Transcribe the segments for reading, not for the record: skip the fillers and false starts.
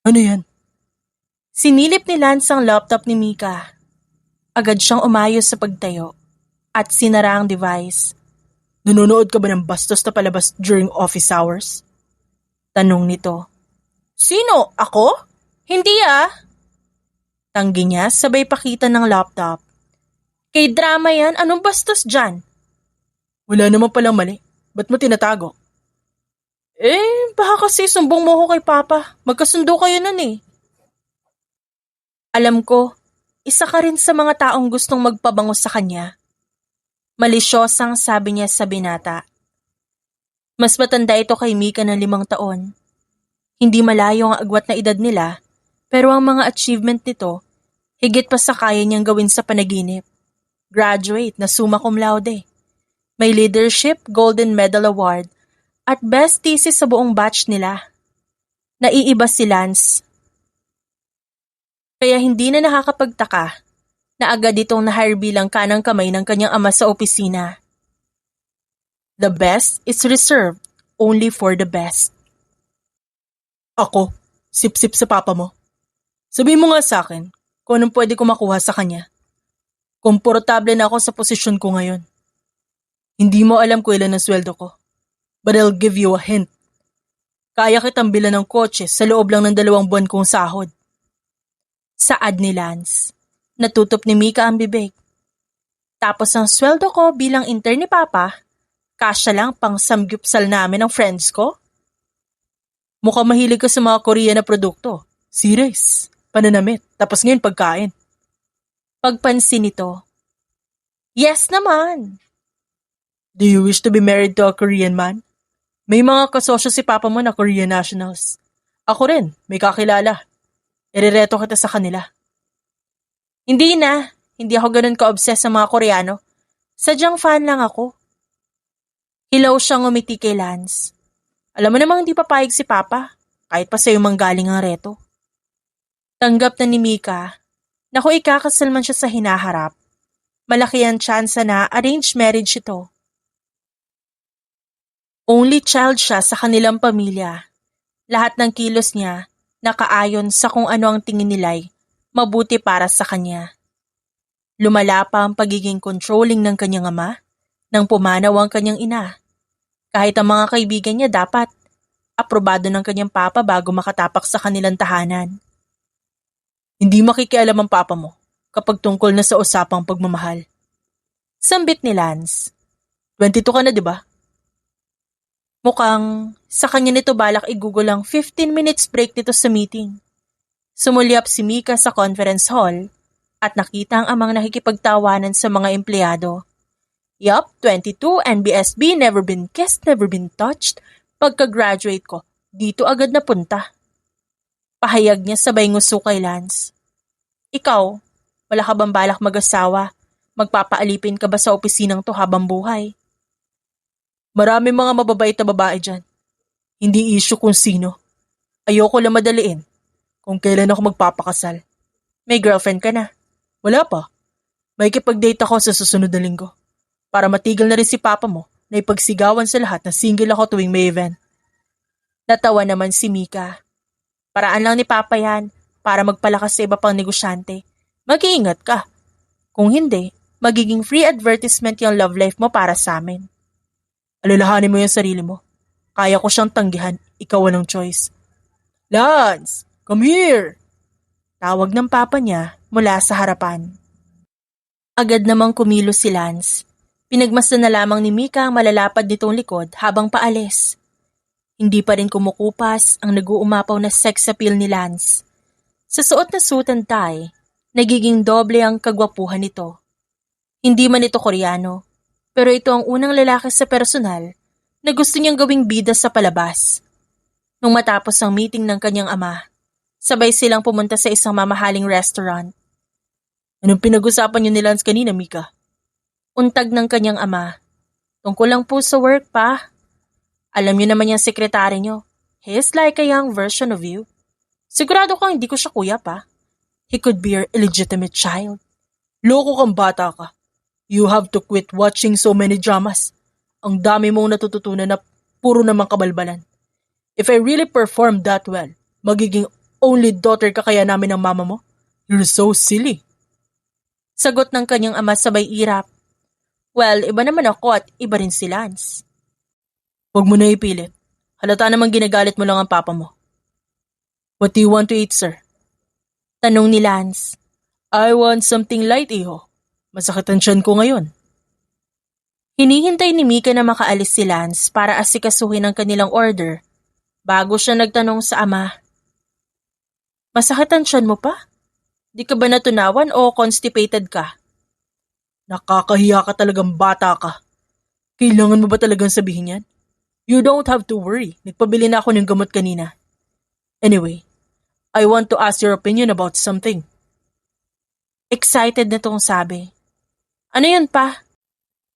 Ano yan? Sinilip ni Lance ang laptop ni Mika. Agad siyang umayos sa pagtayo at sinara ang device. Nanonood ka ba ng bastos na palabas during office hours? Tanong nito. Sino? Ako? Hindi Tanggi niya sabay pakita ng laptop. Kay drama yan, anong bastos dyan? Wala naman palang mali. Ba't mo tinatago? Baka kasi sumbong mo ko kay Papa. Magkasundo kayo nun Alam ko, isa ka rin sa mga taong gustong magpabango sa kanya. Malisyosang sabi niya sa binata. Mas matanda ito kay Mika ng 5 taon. Hindi malayo ang agwat na edad nila, pero ang mga achievement nito, higit pa sa kaya niyang gawin sa panaginip. Graduate na summa cum laude. May leadership, golden medal award, at best thesis sa buong batch nila. Naiiba si Lance. Kaya hindi na nakakapagtaka na agad itong na-hire bilang kanang kamay ng kanyang ama sa opisina. The best is reserved only for the best. Ako, sip-sip sa papa mo. Sabihin mo nga sa akin kung anong pwede ko makuha sa kanya. Komportable na ako sa posisyon ko ngayon. Hindi mo alam kung ilan ang sweldo ko. But I'll give you a hint. Kaya kitang bilan ng kotse sa loob lang ng 2 buwan kong sahod. Saad ni Lance. Natutop ni Mika ang bibig. Tapos ang sweldo ko bilang intern ni Papa, kasya lang pang samgyupsal namin ng friends ko? Mukhang mahilig ka sa mga Korean na produkto. Series, pananamit, tapos ngayon pagkain. Pagpansin nito. Yes naman. Do you wish to be married to a Korean man? May mga kasosyo si Papa mo na Korean nationals. Ako rin, may kakilala. Irereto kita sa kanila. Hindi na. Hindi ako ganun ka-obsessed sa mga Koreano. Sadyang fan lang ako. Hilaw siyang umiti kay Lance. Alam mo namang hindi papayag si Papa, kahit pa sa'yo manggaling ang reto. Tanggap na ni Mika na kung ikakasal man siya sa hinaharap, malaki ang tsansa na arranged marriage ito. Only child siya sa kanilang pamilya. Lahat ng kilos niya nakaayon sa kung ano ang tingin nila'y mabuti para sa kanya. Lumala pa ang pagiging controlling ng kanyang ama nang pumanaw ang kanyang ina. Kahit ang mga kaibigan niya dapat aprobado ng kanyang papa bago makatapak sa kanilang tahanan. Hindi makikialam ang papa mo kapag tungkol na sa usapang pagmamahal. Sambit ni Lance. 22 ka na, di ba? Mukhang sa kanya nito balak i-google ang 15 minutes break nito sa meeting. Sumulyap si Mika sa conference hall at nakita ang amang nakikipagtawanan sa mga empleyado. Yup, 22, NBSB, never been kissed, never been touched. Pagka-graduate ko, dito agad napunta. Pahayag niya sabay nguso kay Lance. Ikaw, wala ka bang balak mag-asawa? Magpapaalipin ka ba sa opisinang to habang buhay? Marami mga mababait na babae dyan. Hindi issue kung sino. Ayoko lang madaliin kung kailan ako magpapakasal. May girlfriend ka na? Wala pa. May kipag-date ako sa susunod na linggo. Para matigil na rin si papa mo na ipagsigawan sa lahat na single ako tuwing may event. Natawa naman si Mika. Paraan lang ni Papa yan para magpalakas sa iba pang negosyante. Mag-iingat ka. Kung hindi, magiging free advertisement yung love life mo para sa amin. Alalahanin mo yung sarili mo. Kaya ko siyang tanggihan, ikaw walang choice. Lance, come here! Tawag ng papa niya mula sa harapan. Agad namang kumilos si Lance. Pinagmasdan na lamang ni Mika ang malalapad nitong likod habang paalis. Hindi pa rin kumukupas ang nag-uumapaw na sex appeal ni Lance. Sa suot na suit and tie, nagiging doble ang kagwapuhan nito. Hindi man ito Koreano, pero ito ang unang lalaki sa personal na gusto niyang gawing bida sa palabas. Nung matapos ang meeting ng kanyang ama, sabay silang pumunta sa isang mamahaling restaurant. Anong pinag-usapan niyo ni Lance kanina, Mika? Untag ng kanyang ama. Tungkol lang po sa work pa. Alam niyo naman yung sekretary niyo. He is like a young version of you. Sigurado kang hindi ko siya kuya pa. He could be your illegitimate child. Loko kang bata ka. You have to quit watching so many dramas. Ang dami mong natututunan na puro namang kabalbalan. If I really perform that well, magiging Only daughter ka kaya namin ng mama mo? You're so silly. Sagot ng kanyang ama sabay irap. Well, iba naman ako at iba rin si Lance. Huwag mo na ipilit. Halata namang ginagalit mo lang ang papa mo. What do you want to eat, sir? Tanong ni Lance. I want something light, iho. Masakit ang tiyan ko ngayon. Hinihintay ni Mika na makaalis si Lance para asikasuhin ang kanilang order bago siya nagtanong sa ama. Masakit ang tiyan mo pa? Di ka ba natunawan o constipated ka? Nakakahiya ka talagang bata ka. Kailangan mo ba talagang sabihin yan? You don't have to worry. Nagpabili na ako ng gamot kanina. Anyway, I want to ask your opinion about something. Excited na tong sabi. Ano yun pa?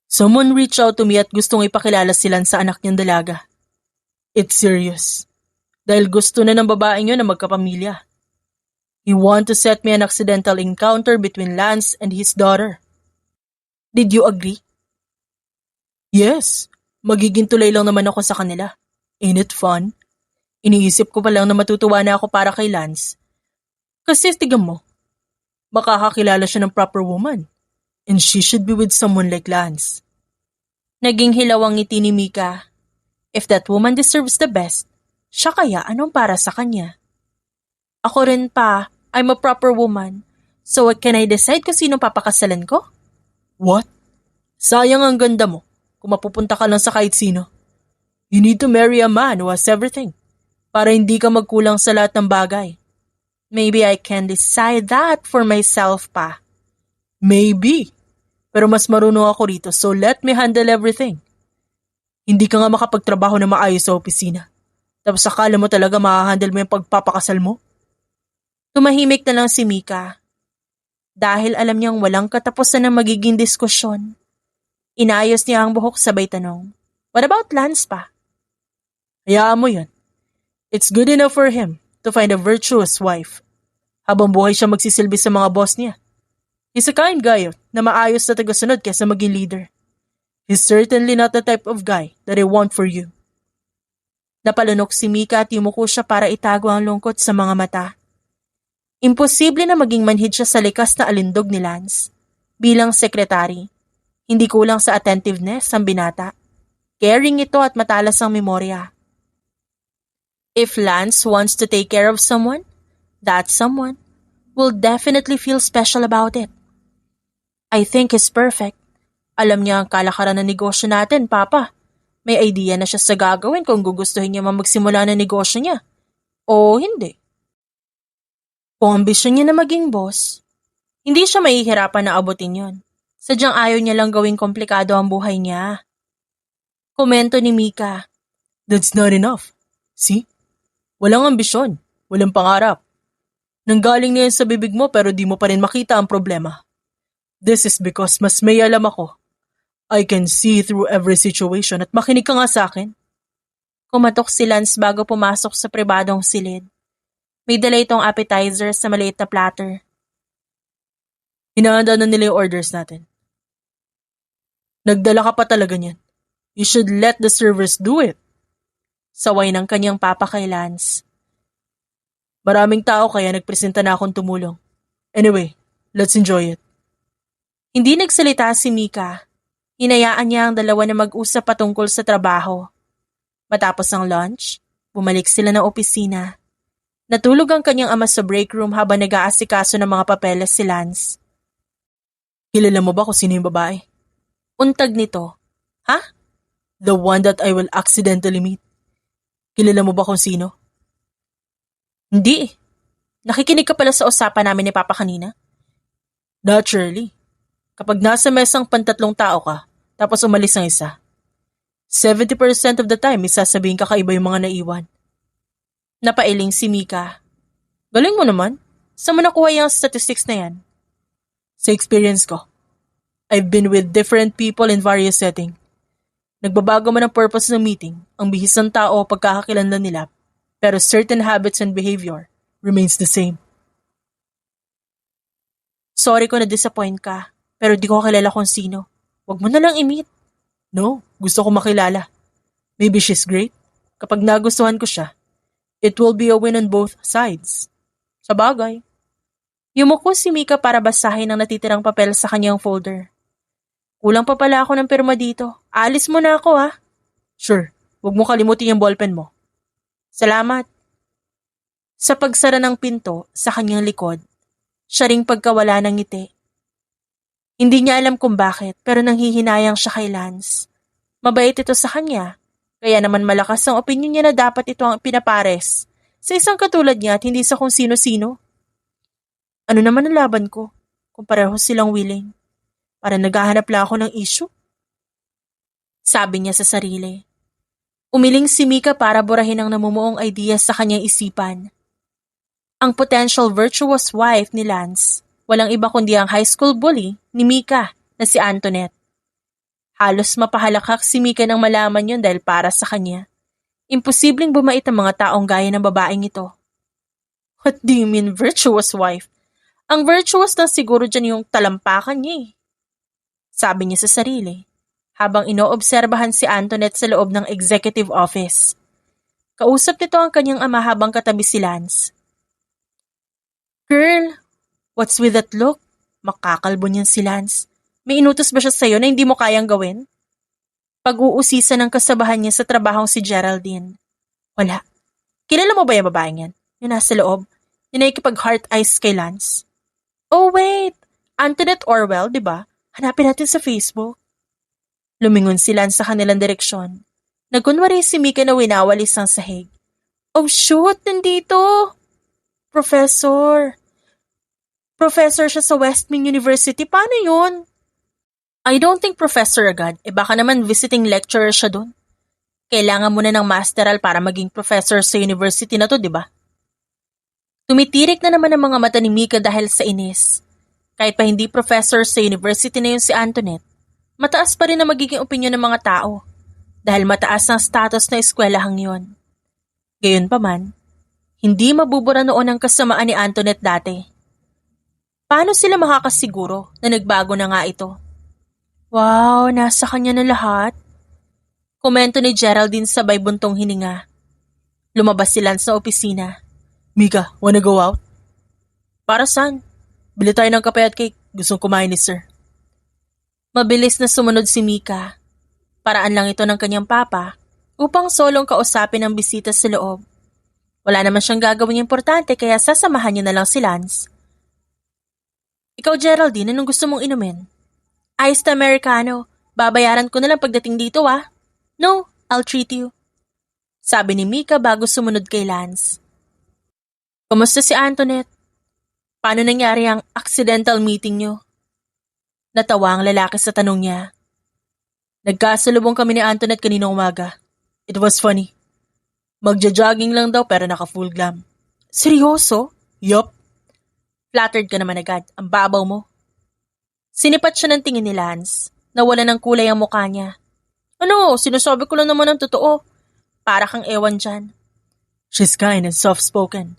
Someone reached out to me at gustong ipakilala sila sa anak niyang dalaga. It's serious. Dahil gusto na ng babaeng yun na magkapamilya. He want to set me an accidental encounter between Lance and his daughter. Did you agree? Yes, magiging tulay lang naman ako sa kanila. Ain't it fun? Iniisip ko pa lang na matutuwa na ako para kay Lance. Kasi tignan mo, makakakilala siya ng proper woman. And she should be with someone like Lance. Naging hilaw ang ngiti ni Mika. If that woman deserves the best, siya kaya anong para sa kanya? Ako rin pa, I'm a proper woman. So can I decide kung sino papakasalan ko? What? Sayang ang ganda mo kung mapupunta ka lang sa kahit sino. You need to marry a man who has everything para hindi ka magkulang sa lahat ng bagay. Maybe I can decide that for myself pa. Maybe. Pero mas marunong ako rito so let me handle everything. Hindi ka nga makapagtrabaho na maayos sa opisina. Tapos akala mo talaga makahandle mo yung pagpapakasal mo? Tumahimik na lang si Mika. Dahil alam niyang walang katapusan ng magiging diskusyon. Inayos niya ang buhok sabay tanong. What about Lance pa? Hayaan mo yun. It's good enough for him to find a virtuous wife. Habang buhay siya magsisilbi sa mga boss niya. He's a kind guy na maayos na tagasunod kaysa maging leader. He's certainly not the type of guy that I want for you. Napalunok si Mika at yumuko siya para itago ang lungkot sa mga mata. Imposible na maging manhid siya sa likas na alindog ni Lance. Bilang sekretary, hindi kulang sa attentiveness ang binata. Caring ito at matalas ang memorya. If Lance wants to take care of someone, that someone will definitely feel special about it. I think he's perfect. Alam niya ang kalakaran ng negosyo natin, Papa. May idea na siya sa gagawin kung gugustuhin niya magsimula ng negosyo niya. O hindi. Kung ambisyon niya na maging boss, hindi siya mahihirapan na abutin yon. Sadyang ayaw niya lang gawing komplikado ang buhay niya. Komento ni Mika. That's not enough. See? Walang ambisyon. Walang pangarap. Nanggaling na yan sa bibig mo pero di mo pa rin makita ang problema. This is because mas may alam ako. I can see through every situation at makinig ka nga sa akin. Kumatok si Lance bago pumasok sa pribadong silid. May dala itong appetizer sa maliit na platter. Hinahanda na nila yung orders natin. Nagdala ka pa talaga niyan. You should let the servers do it. Saway ng kanyang papa kay Lance. Maraming tao kaya nagpresenta na akong tumulong. Anyway, let's enjoy it. Hindi nagsalita si Mika. Hinayaan niya ang dalawa na mag-usap patungkol sa trabaho. Matapos ang lunch, bumalik sila ng opisina. Natulog ang kanyang ama sa break room habang nag-aasikaso ng mga papeles si Lance. Kilala mo ba kung sino yung babae? Untag nito. Ha? The one that I will accidentally meet. Kilala mo ba kung sino? Hindi. Nakikinig ka pala sa usapan namin ni Papa kanina? Naturally. Kapag nasa mesang pantatlong tao ka, tapos umalis ang isa, 70% of the time isasabihin kakaiba yung mga naiwan. Napailing si Mika. Galing mo naman. Saan mo nakuha yung statistics na yan? Sa experience ko, I've been with different people in various settings. Nagbabago man ang purpose ng meeting, ang bihis ng tao o pagkakakilanlan nila, pero certain habits and behavior remains the same. Sorry kung na-disappoint ka, pero di ko kilala kung sino. Huwag mo na lang i-meet. No, gusto ko makilala. Maybe she's great. Kapag nagustuhan ko siya, it will be a win on both sides. Sa bagay. Yumuko si Mika para basahin ang natitirang papel sa kanyang folder. Kulang pa pala ako ng pirma dito. Alis mo na ako ha. Sure, huwag mo kalimutin yung ballpen mo. Salamat. Sa pagsara ng pinto sa kanyang likod, siya ring pagkawala ng ngiti. Hindi niya alam kung bakit pero nanghihinayang siya kay Lance. Mabait ito sa kanya, kaya naman malakas ang opinion niya na dapat ito ang pinapares sa isang katulad niya at hindi sa kung sino-sino. Ano naman ang laban ko kung pareho silang willing? Para naghahanap lang ako ng issue? Sabi niya sa sarili. Umiling si Mika para burahin ang namumuong idea sa kanyang isipan. Ang potential virtuous wife ni Lance, walang iba kundi ang high school bully ni Mika na si Antoinette. Halos mapahalakak si Mika nang malaman yun dahil para sa kanya. Imposibleng bumait ang mga taong gaya ng babaeng ito. What do you mean virtuous wife? Ang virtuous na siguro dyan yung talampakan niya eh. Sabi niya sa sarili, habang inoobserbahan si Antoinette sa loob ng executive office. Kausap nito ang kanyang ama habang katabi si Lance. Girl, what's with that look? Makakalbo niyan si Lance. May inutos ba siya sa'yo na hindi mo kayang gawin? Pag-uusisa ng kasabahan niya sa trabahong si Geraldine. Wala. Kilala mo ba yung babaeng yan? Yung nasa loob? Yung nakikipag-heart eyes kay Lance? Oh wait, Antoinette Orwell, di ba? Hanapin natin sa Facebook. Lumingon si Lance sa kanilang direksyon. Nagkunwari si Mika na winawalis ang sahig. Oh shoot, nandito! Professor siya sa Westmin University. Paano yun? I don't think professor agad. Baka naman visiting lecturer siya doon. Kailangan mo na ng masteral para maging professor sa university na to, di ba? Tumitirik na naman ang mga mata ni Mika dahil sa inis. Kahit pa hindi professor sa university na yun si Antoinette, mataas pa rin na magiging opinyon ng mga tao dahil mataas ang status na eskwelahang yun. Gayunpaman, hindi mabubura noon ang kasamaan ni Antoinette dati. Paano sila makakasiguro na nagbago na nga ito? Wow, nasa kanya na lahat. Komento ni Geraldine sabay buntong hininga. Lumabas si Lance sa opisina. Mika, wanna go out? Para saan? Bili tayo ng kape at cake. Gustong kumain ni sir. Mabilis na sumunod si Mika. Paraan lang ito ng kanyang papa upang solong kausapin ang bisita sa loob. Wala naman siyang gagawing importante kaya sasamahan niya na lang si Lance. Ikaw Geraldine, anong gusto mong inumin? Iced Americano. Babayaran ko na lang pagdating dito ah. No, I'll treat you. Sabi ni Mika bago sumunod kay Lance. Kumusta si Antoinette? Paano nangyari ang accidental meeting niyo? Natawa ang lalaki sa tanong niya. Nagkasalubong kami ni Antoinette kaninang umaga. It was funny. Magja-jogging lang daw pero naka-full glam. Seryoso? Yup. Flattered ka naman agad. Ang babaw mo. Sinipat siya ng tingin ni Lance. Nawala ng kulay ang mukha niya. Ano? Sinasabi ko lang naman ang totoo. Para kang ewan dyan. She's kind and soft-spoken.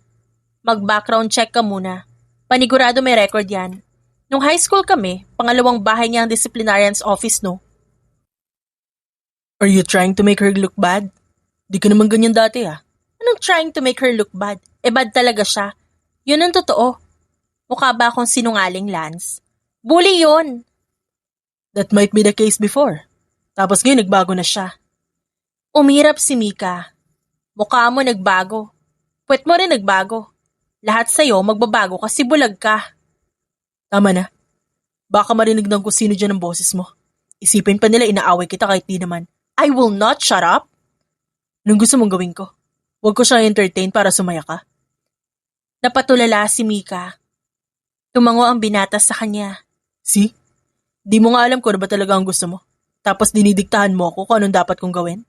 Mag-background check ka muna. Panigurado may record yan. Nung high school kami, pangalawang bahay niya ang disciplinarian's office, no? Are you trying to make her look bad? Di ka naman ganyan dati ah. Anong trying to make her look bad? Bad talaga siya. Yun ang totoo. Mukha ba akong sinungaling, Lance? Bully yun! That might be the case before. Tapos ngayon nagbago na siya. Umirap si Mika. Mukha mo nagbago. Puwet mo rin nagbago. Lahat sa'yo magbabago kasi bulag ka. Tama na. Baka marinig ng kung sino dyan ang boses mo. Isipin pa nila inaaway kita kahit di naman. I will not shut up. Anong gusto mong gawin ko? Huwag ko siyang entertain para sumaya ka. Napatulala si Mika. Tumango ang binata sa kanya. See? Di mo nga alam kung ano ba talaga ang gusto mo. Tapos dinidiktahan mo ako kung anong dapat kong gawin.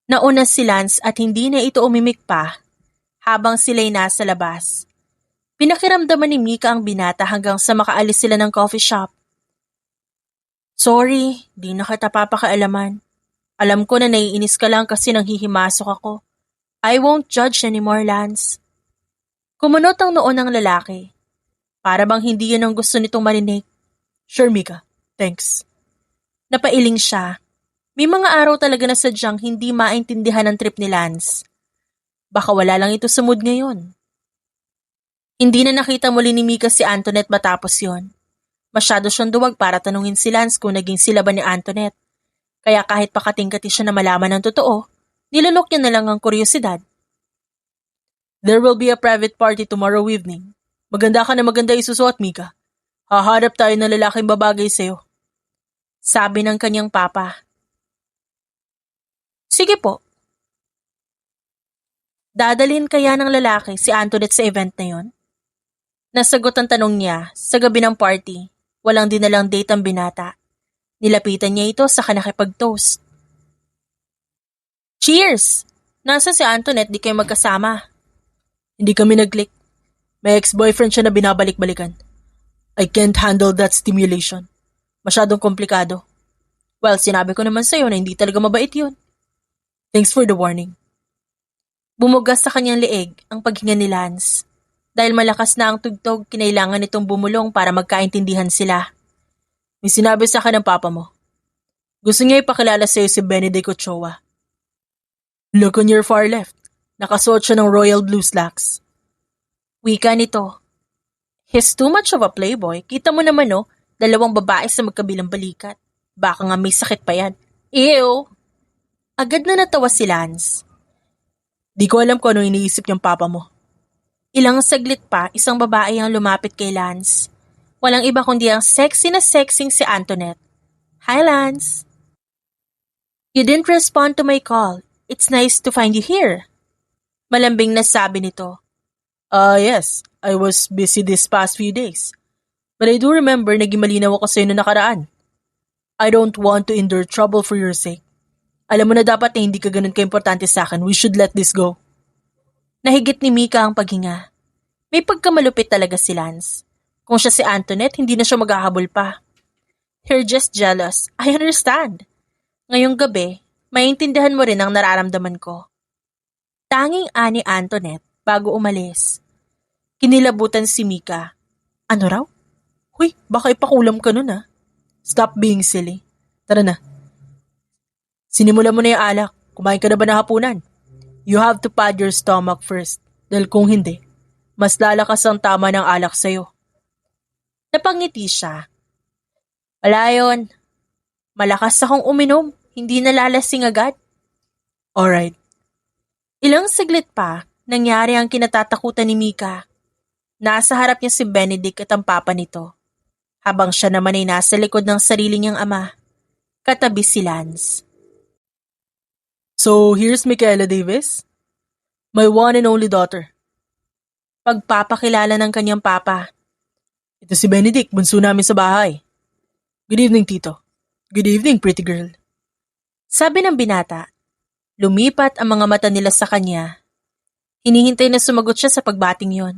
Nauna si Lance at hindi na ito umimik pa habang sila'y nasa labas. Pinakiramdaman ni Mika ang binata hanggang sa makaalis sila ng coffee shop. Sorry, di na kita papakialaman. Alam ko na naiinis ka lang kasi nanghihimasok ako. I won't judge anymore, Lance. Kumunot ang noo ng lalaki. Para bang hindi yun ang gusto nitong marinig. Sure, Mika. Thanks. Napailing siya. May mga araw talaga na sadyang hindi maintindihan ang trip ni Lance. Baka wala lang ito sa mood ngayon. Hindi na nakita muli ni Mika si Antoinette matapos yon. Masyado siyang duwag para tanungin si Lance kung naging sila ba ni Antoinette. Kaya kahit pakatingkati siya na malaman ng totoo, nilunok niya na lang ang kuryosidad. There will be a private party tomorrow evening. Maganda ka na maganda isusuot, Mika. Haharap tayo ng lalaking babagay sa'yo. Sabi ng kanyang papa. Sige po. Dadalhin kaya ng lalaki si Antoinette sa event na yon? Nasagot ang tanong niya sa gabi ng party. Walang dinalang date ang binata. Nilapitan niya ito sa nakipag-toast. Cheers! Nasa si Antoinette, di kayo magkasama. Hindi kami nag-click. May ex-boyfriend siya na binabalik-balikan. I can't handle that stimulation. Masyadong komplikado. Well, sinabi ko naman sa'yo na hindi talaga mabait yun. Thanks for the warning. Bumugas sa kanyang leeg ang paghinga ni Lance. Dahil malakas na ang tugtog, kinailangan nitong bumulong para magkaintindihan sila. May sinabi sa akin ng papa mo. Gusto niya ipakilala sa'yo si Benedict Ochoa. Look on your far left. Nakasuot siya ng royal blue slacks. Wika nito. He's too much of a playboy. Kita mo naman no, 2 babae sa magkabilang balikat. Baka nga may sakit pa yan. Ew! Agad na natawa si Lance. Di ko alam kung ano iniisip niyang papa mo. Ilang saglit pa, isang babae ang lumapit kay Lance. Walang iba kundi ang sexy na sexing si Antoinette. Hi, Lance. You didn't respond to my call. It's nice to find you here. Malambing na sabi nito. Yes. I was busy this past few days. But I do remember naging malinaw ako sa'yo na nakaraan. I don't want to endure trouble for your sake. Alam mo na dapat na hindi ka ganun ka-importante sa akin. We should let this go. Nahigit ni Mika ang paghinga. May pagkamalupit talaga si Lance. Kung siya si Antoinette, hindi na siya maghahabol pa. You're just jealous. I understand. Ngayong gabi, maintindihan mo rin ang nararamdaman ko. Tanging ani Antoinette bago umalis. Kinilabutan si Mika. Ano raw? Huy, baka ipakulam ka nun Stop being silly. Tara na. Sinimula mo na yung alak. Kumain ka na ba ng hapunan? You have to pad your stomach first. Dahil kung hindi, mas lalakas ang tama ng alak sa'yo. Napangiti siya. Wala yun. Malakas akong uminom. Hindi nalalasing agad. Alright. Ilang saglit pa, nangyari ang kinatatakutan ni Mika. Nasa harap niya si Benedict at ang papa nito. Habang siya naman ay nasa likod ng sarili niyang ama. Katabi si Lance. So, here's Michaela Davis, my one and only daughter. Pagpapakilala ng kanyang papa. Ito si Benedict, bunso namin sa bahay. Good evening, Tito. Good evening, pretty girl. Sabi ng binata. Lumipat ang mga mata nila sa kanya. Hinihintay na sumagot siya sa pagbating yon.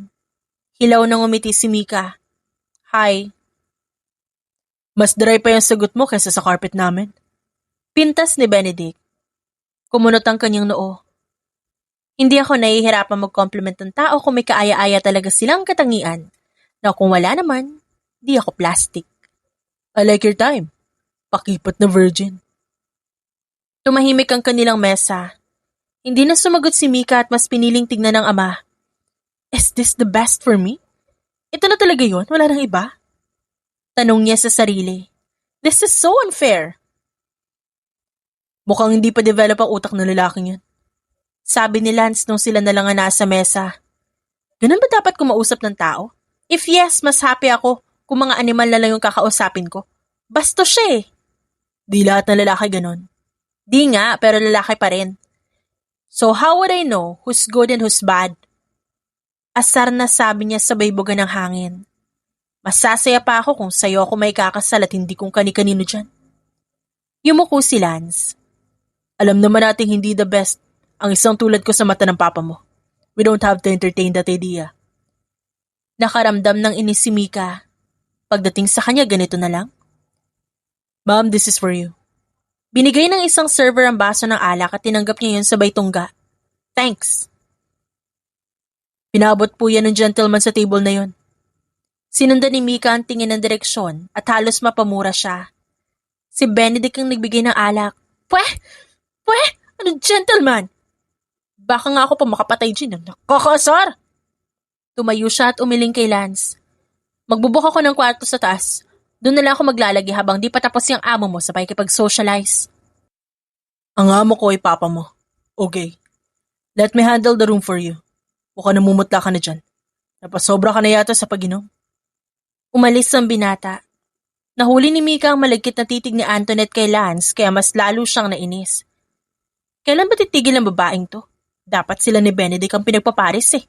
Hilaw nang umiti si Mika. Hi. Mas dry pa yung sagot mo kaysa sa carpet namin. Pintas ni Benedict. Kumunot ang kanyang noo. Hindi ako nahihirapan mag-compliment ng tao kung may kaaya-aya talaga silang katangian. Na kung wala naman, di ako plastic. I like your time. Pakipot na virgin. Tumahimik ang kanilang mesa. Hindi na sumagot si Mika at mas piniling tignan ng ama. Is this the best for me? Ito na talaga yun? Wala nang iba? Tanong niya sa sarili. This is so unfair. Mukhang hindi pa develop ang utak ng lalaking yan. Sabi ni Lance nung sila na lang ang nasa mesa. Ganun ba dapat kumausap ng tao? If yes, mas happy ako kung mga animal na lang yung kakausapin ko. Bastos siya eh. Di lahat ng lalaki ganun. Di nga, pero lalaki pa rin. So how would I know who's good and who's bad? Asar na sabi niya sa baybogan ng hangin. Masasaya pa ako kung sa'yo ako may kakasal at hindi kung kani-kanino dyan. Yumuko si Lance. Alam naman nating hindi the best ang isang tulad ko sa mata ng papa mo. We don't have to entertain that idea. Nakaramdam ng inis si Mika. Pagdating sa kanya, ganito na lang. Ma'am, this is for you. Binigay ng isang server ang baso ng alak at tinanggap niya yun sabay tungga. Thanks. Pinabot po yan ng gentleman sa table na yon. Sinundan ni Mika ang tingin ng direksyon at halos mapamura siya. Si Benedict ang nagbigay ng alak. Pweh! Anong gentleman? Baka nga ako pa makapatay dyan. Nakakasar! Tumayo siya at umiling kay Lance. Magbubuk ako ng kwarto sa taas. Doon na lang ako maglalagi habang di pa tapos yung amo mo sa pakikipag-socialize. Ang amo ko ay papa mo. Okay. Let me handle the room for you. Mukhang namumutla ka na dyan. Napasobra ka na yata sa pag-inom. Umalis ang binata. Nahuli ni Mika ang malagkit na titig ni Antoinette kay Lance kaya mas lalo siyang nainis. Kailan ba titigil ang babaeng to? Dapat sila ni Benedict ang pinagpaparis eh.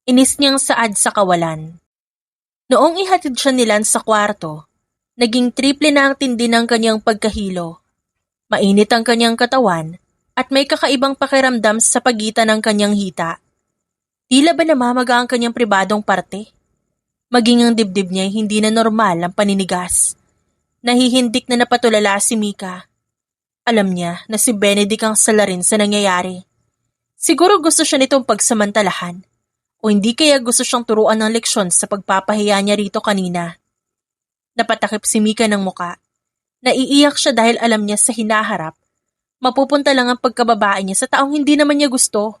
Inis niyang saad sa kawalan. Noong ihatid siya ni Lance sa kwarto, naging triple na ang tindi ng kanyang pagkahilo. Mainit ang kanyang katawan at may kakaibang pakiramdam sa pagitan ng kanyang hita. Tila ba namamaga ang kanyang pribadong parte? Maging ang dibdib niya ay hindi na normal ang paninigas. Nahihindik na napatulala si Mika. Alam niya na si Benedict ang salarin sa nangyayari. Siguro gusto siya nitong pagsamantalahan o hindi kaya gusto siyang turuan ng leksyon sa pagpapahiya niya rito kanina. Napatakip si Mika ng muka. Naiiyak siya dahil alam niya sa hinaharap, mapupunta lang ang pagkababae niya sa taong hindi naman niya gusto.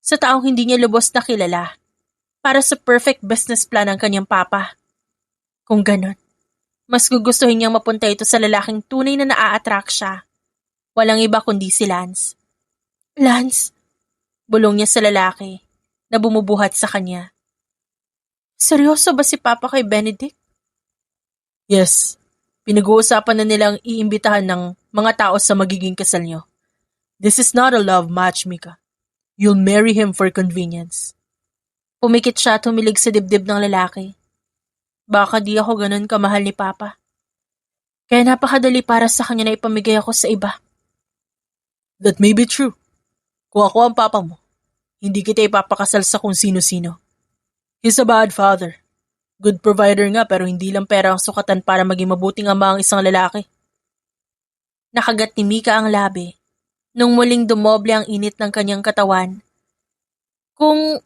Sa taong hindi niya lubos na kilala. Para sa perfect business plan ng kanyang papa. Kung ganon, mas gugustuhin niyang mapunta ito sa lalaking tunay na naa-attract siya. Walang iba kundi si Lance. Lance, bulong niya sa lalaki na bumubuhat sa kanya. Seryoso ba si Papa kay Benedict? Yes. Pinag-uusapan na nilang iimbitahan ng mga tao sa magiging kasal niyo. This is not a love match, Mika. You'll marry him for convenience. Pumikit siya at humilig sa dibdib ng lalaki. Baka di ako ganun kamahal ni Papa. Kaya napakadali para sa kanya na ipamigay ako sa iba. That may be true. Kung ako ang papa mo, hindi kita ipapakasal sa kung sino-sino. He's a bad father. Good provider nga pero hindi lang pera ang sukatan para maging mabuting ama ang isang lalaki. Nakagat ni Mika ang labi nung muling dumoble ang init ng kanyang katawan. Kung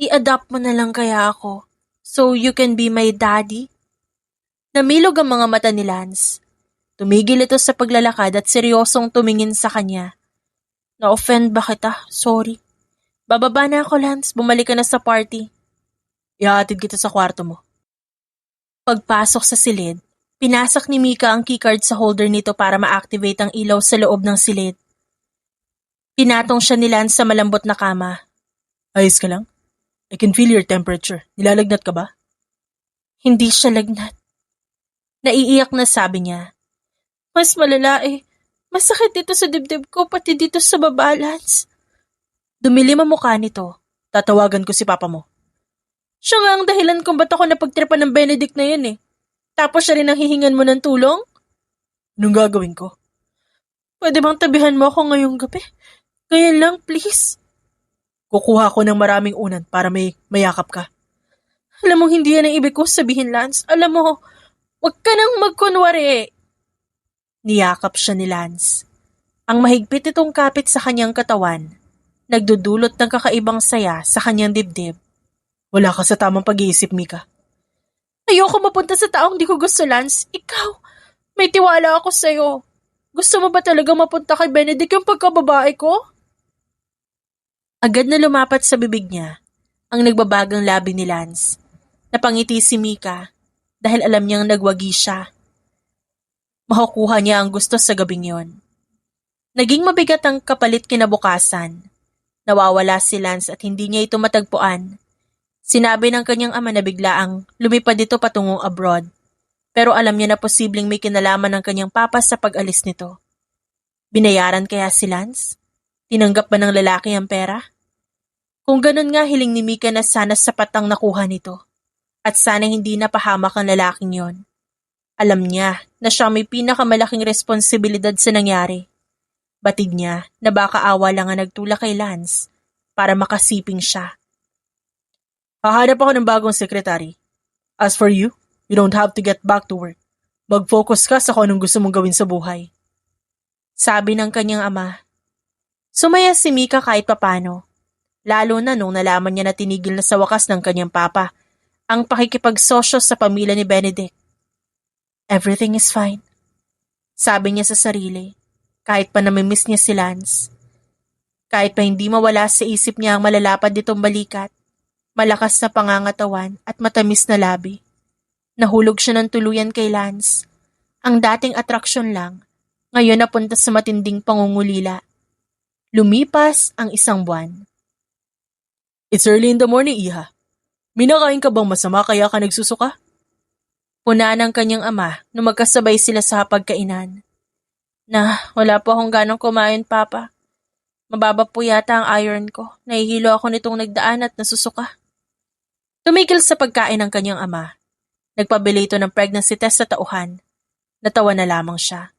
i-adopt mo na lang kaya ako so you can be my daddy? Namilog ang mga mata ni Lance. Tumigil ito sa paglalakad at seryosong tumingin sa kanya. Na-offend ba kita? Sorry. Bababa na ako, Lance. Bumalik ka na sa party. Ihahatid kita sa kwarto mo. Pagpasok sa silid, pinasak ni Mika ang keycard sa holder nito para ma-activate ang ilaw sa loob ng silid. Pinatong siya ni Lance sa malambot na kama. Ayos ka lang? I can feel your temperature. Nilalagnat ka ba? Hindi siya lagnat. Naiiyak na sabi niya. Mas malala eh. Masakit dito sa dibdib ko, pati dito sa baba, Lance. Dumilim ang mukha nito. Tatawagan ko si papa mo. Siya nga ang dahilan kung ba't ako napagtripan ng Benedict na yun eh. Tapos siya rin ang hihingan mo ng tulong? Anong gagawin ko? Pwede bang tabihan mo ako ngayong gabi? Ngayon lang, please. Kukuha ko ng maraming unan para may mayakap ka. Alam mo, hindi yan ang ibig ko sabihin, Lance. Alam mo, wag ka nang magkunwari. Niyakap siya ni Lance. Ang mahigpit itong kapit sa kanyang katawan, nagdudulot ng kakaibang saya sa kanyang dibdib. Wala ka sa tamang pag-iisip, Mika. Ayoko mapunta sa taong di ko gusto, Lance. Ikaw, may tiwala ako sa'yo. Gusto mo ba talaga mapunta kay Benedict yung pagkababae ko? Agad na lumapat sa bibig niya ang nagbabagang labi ni Lance. Napangiti si Mika dahil alam niyang nagwagi siya. Makukuha niya ang gusto sa gabing yon. Naging mabigat ang kapalit kinabukasan. Nawawala si Lance at hindi niya ito matagpuan. Sinabi ng kanyang ama na biglaang lumipad ito patungong abroad. Pero alam niya na posibleng may kinalaman ng kanyang papa sa pag-alis nito. Binayaran kaya si Lance? Tinanggap ba ng lalaki ang pera? Kung ganun nga, hiling ni Mika na sana sapat ang nakuha nito. At sana hindi napahamak ang lalaking yon. Alam niya na siya may pinakamalaking responsibilidad sa nangyari. Batid niya na baka awa lang ang nagtulak kay Lance para makasiping siya. Hahanap ako ng bagong sekretary. As for you, you don't have to get back to work. Mag-focus ka sa kung anong gusto mong gawin sa buhay. Sabi ng kanyang ama. Sumaya si Mika kahit papano. Lalo na nung nalaman niya na tinigil na sa wakas ng kanyang papa ang pakikipagsosyo sa pamilya ni Benedict. Everything is fine. Sabi niya sa sarili, kahit pa namimiss niya si Lance. Kahit pa hindi mawala sa isip niya ang malalapad nitong balikat, Malakas na pangangatawan at matamis na labi. Nahulog siya ng tuluyan kay Lance. Ang dating atraksyon lang, ngayon napunta sa matinding pangungulila. Lumipas ang 1 buwan. It's early in the morning, Iha. Minakain ka bang masama kaya ka nagsusuka? Puna ng kanyang ama nung magkasabay sila sa pagkainan. Wala po akong ganong kumain, Papa. Mababa po yata ang iron ko. Nahihilo ako nitong nagdaan at nasusuka. Tumigil sa pagkain ng kanyang ama. Nagpabili ito ng pregnancy test sa tauhan. Natawa na lamang siya.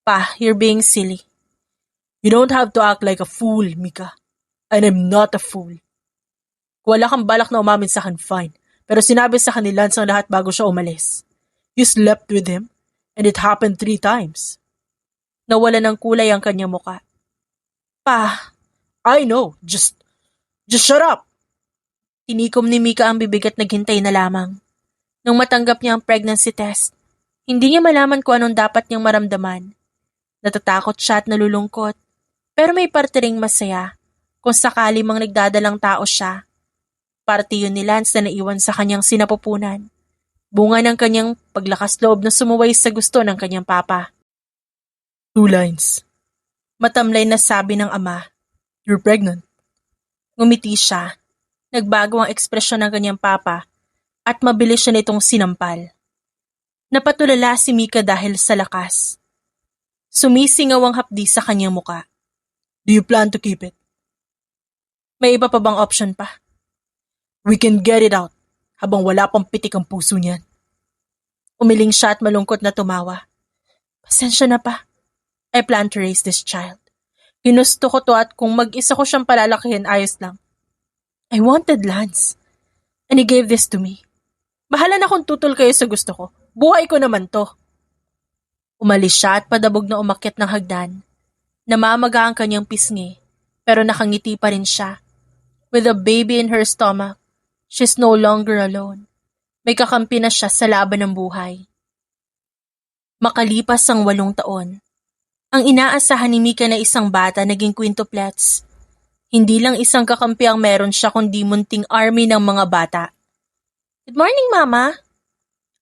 Pa, you're being silly. You don't have to act like a fool, Mika. And I'm not a fool. Kung wala kang balak na umamin sa akin, fine. Pero sinabi sa kanila ang lahat bago siya umalis. You slept with him, and it happened 3 times. Nawala ng kulay ang kanyang muka. Pa, I know. Just shut up. tinikom ni Mika ang bibig at naghintay na lamang. Nung matanggap niya ang pregnancy test, hindi niya malaman kung anong dapat niyang maramdaman. Natatakot siya at nalulungkot, pero may parte ring masaya kung sakali mang nagdadalang tao siya. Parte yun ni Lance na naiwan sa kanyang sinapupunan. Bunga ng kanyang paglakas loob na sumuway sa gusto ng kanyang papa. 2 lines. Matamlay na sabi ng ama. You're pregnant. Ngumiti siya. Nagbago ang ekspresyon ng kanyang papa at mabilis siya nitong sinampal. Napatulala si Mika dahil sa lakas. Sumisingaw ang hapdi sa kanyang muka. Do you plan to keep it? May iba pa bang option pa? We can get it out habang wala pang pitik ang puso niyan. Umiling siya at malungkot na tumawa. Pasensya na pa. I plan to raise this child. Ginusto ko to at kung mag-isa ko siyang palalakihin, ayos lang. I wanted Lance. And he gave this to me. Bahala na kung tutol kayo sa gusto ko. Buhay ko naman to. Umalis siya at padabog na umakyat ng hagdan. Namamaga ang kanyang pisngi, pero nakangiti pa rin siya. With a baby in her stomach, she's no longer alone. May kakampi na siya sa laban ng buhay. Makalipas ang 8 taon, ang inaasahan ni Mika na isang bata naging quintuplets. Hindi lang isang kakampi ang meron siya kundi munting army ng mga bata. Good morning, Mama!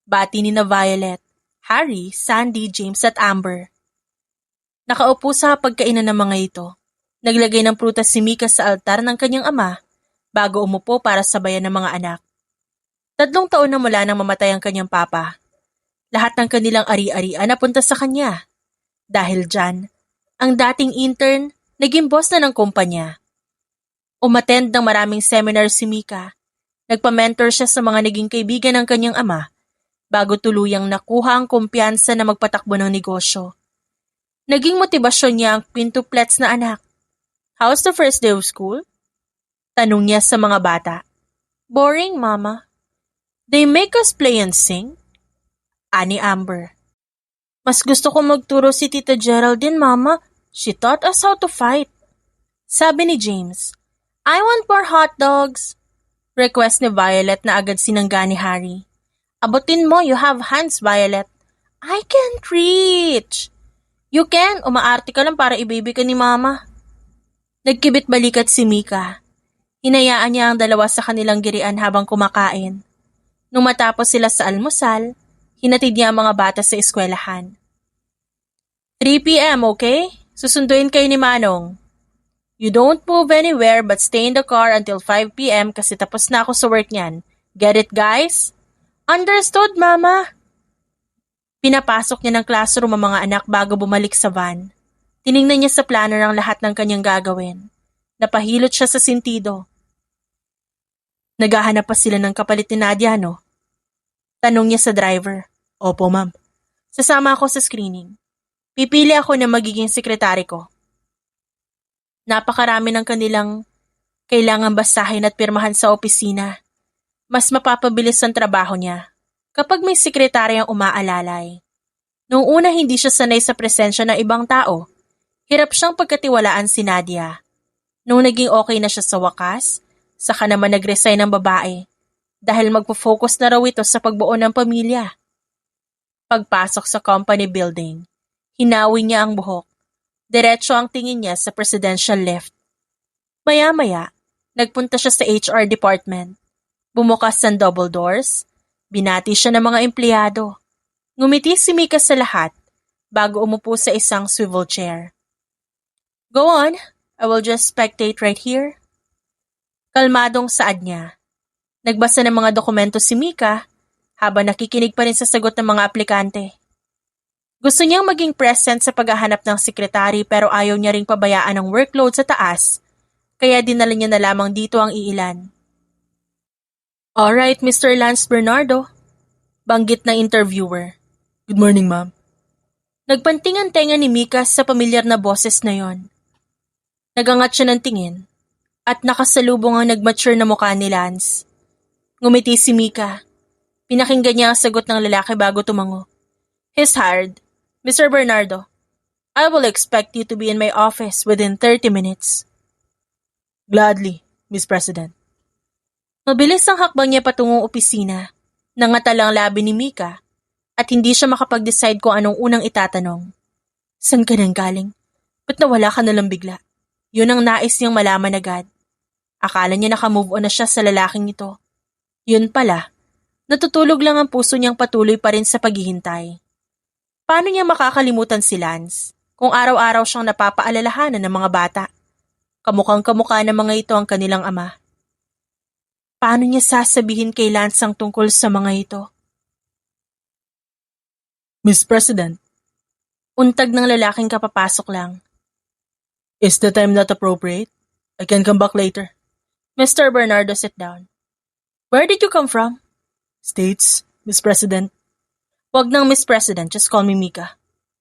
Bati ni na Violet, Harry, Sandy, James at Amber. Nakaupo sa pagkainan ng mga ito. Naglagay ng prutas si Mika sa altar ng kanyang ama bago umupo para sabayan ng mga anak. 3 taon na mula nang mamatay ang kanyang papa. Lahat ng kanilang ari-arian napunta sa kanya. Dahil dyan, ang dating intern naging boss na ng kumpanya. Umattend ng maraming seminar si Mika. Nagpa-mentor siya sa mga naging kaibigan ng kanyang ama bago tuluyang nakuha ang kumpiyansa na magpatakbo ng negosyo. Naging motibasyon niya ang quintuplets na anak. How's the first day of school? Tanong niya sa mga bata. Boring, Mama. They make us play and sing? Ani Amber. Mas gusto ko magturo si Tita Geraldine, Mama. She taught us how to fight. Sabi ni James. I want more hot dogs. Request ni Violet na agad sinangga ni Harry. Abutin mo, you have hands, Violet. I can't reach. You can, umaarte ka lang para ibaby ka ni Mama. Nagkibit balikat si Mika. Hinayaan niya ang dalawa sa kanilang girian habang kumakain. Nung matapos sila sa almusal, hinatid niya ang mga bata sa eskwelahan. 3 p.m., okay? Susunduin kayo ni Manong. You don't move anywhere but stay in the car until 5 p.m. kasi tapos na ako sa work niyan. Get it, guys? Understood, Mama. Pinapasok niya ng classroom ang mga anak bago bumalik sa van. Tiningnan niya sa planner ang lahat ng kanyang gagawin. Napahilot siya sa sentido. Naghahanap pa sila ng kapalit ni Nadia, no? Tanong niya sa driver. Opo, ma'am. Sasama ako sa screening. Pipili ako na magiging sekretary ko. Napakarami ng kanilang kailangan basahin at pirmahan sa opisina. Mas mapapabilis ang trabaho niya kapag may sekretary ang umaalalay. Noong una hindi siya sanay sa presensya ng ibang tao. Hirap siyang pagkatiwalaan si Nadia. Noong naging okay na siya sa wakas, saka naman nag-resign ng babae dahil magpo-focus na raw ito sa pagbuo ng pamilya. Pagpasok sa company building, hinawi niya ang buhok. Diretso ang tingin niya sa presidential lift. Maya-maya, Nagpunta siya sa HR department. Bumukas ang double doors. Binati siya ng mga empleyado. Ngumiti si Mika sa lahat bago umupo sa isang swivel chair. Go on, I will just spectate right here. Kalmadong saad niya. Nagbasa ng mga dokumento si Mika habang nakikinig pa rin sa sagot ng mga aplikante. Gusto niyang maging present sa paghahanap ng sekretary pero ayaw niya ring pabayaan ang workload sa taas, kaya dinala niya na lamang dito ang iilan. Alright, Mr. Lance Bernardo, banggit ng interviewer. Good morning, ma'am. Nagpanting ang tenga ni Mika sa pamilyar na boses na yon. Nagangat siya ng tingin at nakasalubong ang nagmature na mukha ni Lance. Ngumiti si Mika. Pinakinggan niya ang sagot ng lalaki bago tumango. He's hired. Mr. Bernardo, I will expect you to be in my office within 30 minutes. Gladly, Miss President. Mabilis ang hakbang niya patungong opisina. Nangatala ang labi ni Mika at hindi siya makapag-decide kung anong unang itatanong. San ka nang galing? Ba't nawala ka nalang bigla? Yun ang nais niyang malaman agad. Akala niya nakamove on na siya sa lalaking ito. Yun pala, natutulog lang ang puso niyang patuloy pa rin sa paghihintay. Paano niya makakalimutan si Lance kung araw-araw siyang napapaalalahanan ng mga bata? Kamukhang-kamukha ng mga ito ang kanilang ama. Paano niya sasabihin kay Lance ang tungkol sa mga ito? Miss President, Untag ng lalaking kapapasok lang. is the time not appropriate? I can come back later. Mr. Bernardo, sit down. Where did you come from? States, Miss President. Wag nang Miss President, just call me Mika.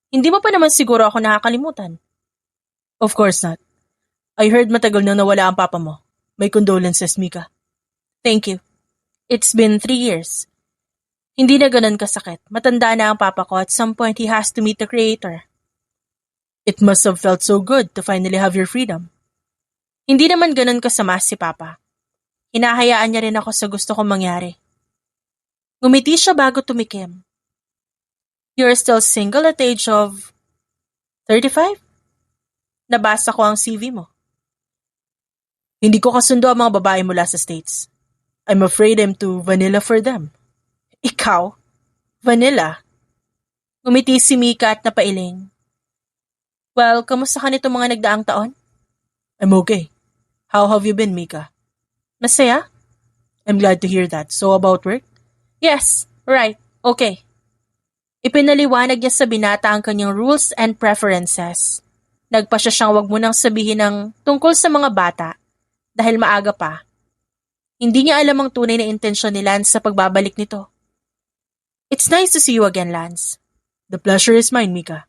Hindi mo pa naman siguro ako nakakalimutan. Of course not. I heard matagal na nawala ang papa mo. My condolences, Mika. Thank you. It's been 3 years. Hindi na ganun kasakit. Matanda na ang papa ko. At some point, he has to meet the Creator. It must have felt so good to finally have your freedom. Hindi naman ganun kasama si papa. Hinahayaan niya rin ako sa gusto kong mangyari. Ngumiti siya bago tumikim. You're still single at age of 35? Nabasa ko ang CV mo. Hindi ko kasundo ang mga babae mula sa States. I'm afraid I'm too vanilla for them. Ikaw? Vanilla? Ngumiti si Mika at napailing. Well, kamusta ka nito mga nagdaang taon? I'm okay. How have you been, Mika? Masaya? I'm glad to hear that. So about work? Yes, right, okay. Ipinaliwanag niya sa binata ang kanyang rules and preferences. Nagpa siya siyang wag mo nang sabihin ng tungkol sa mga bata dahil maaga pa. Hindi niya alam ang tunay na intensyon ni Lance sa pagbabalik nito. It's nice to see you again, Lance. The pleasure is mine, Mika.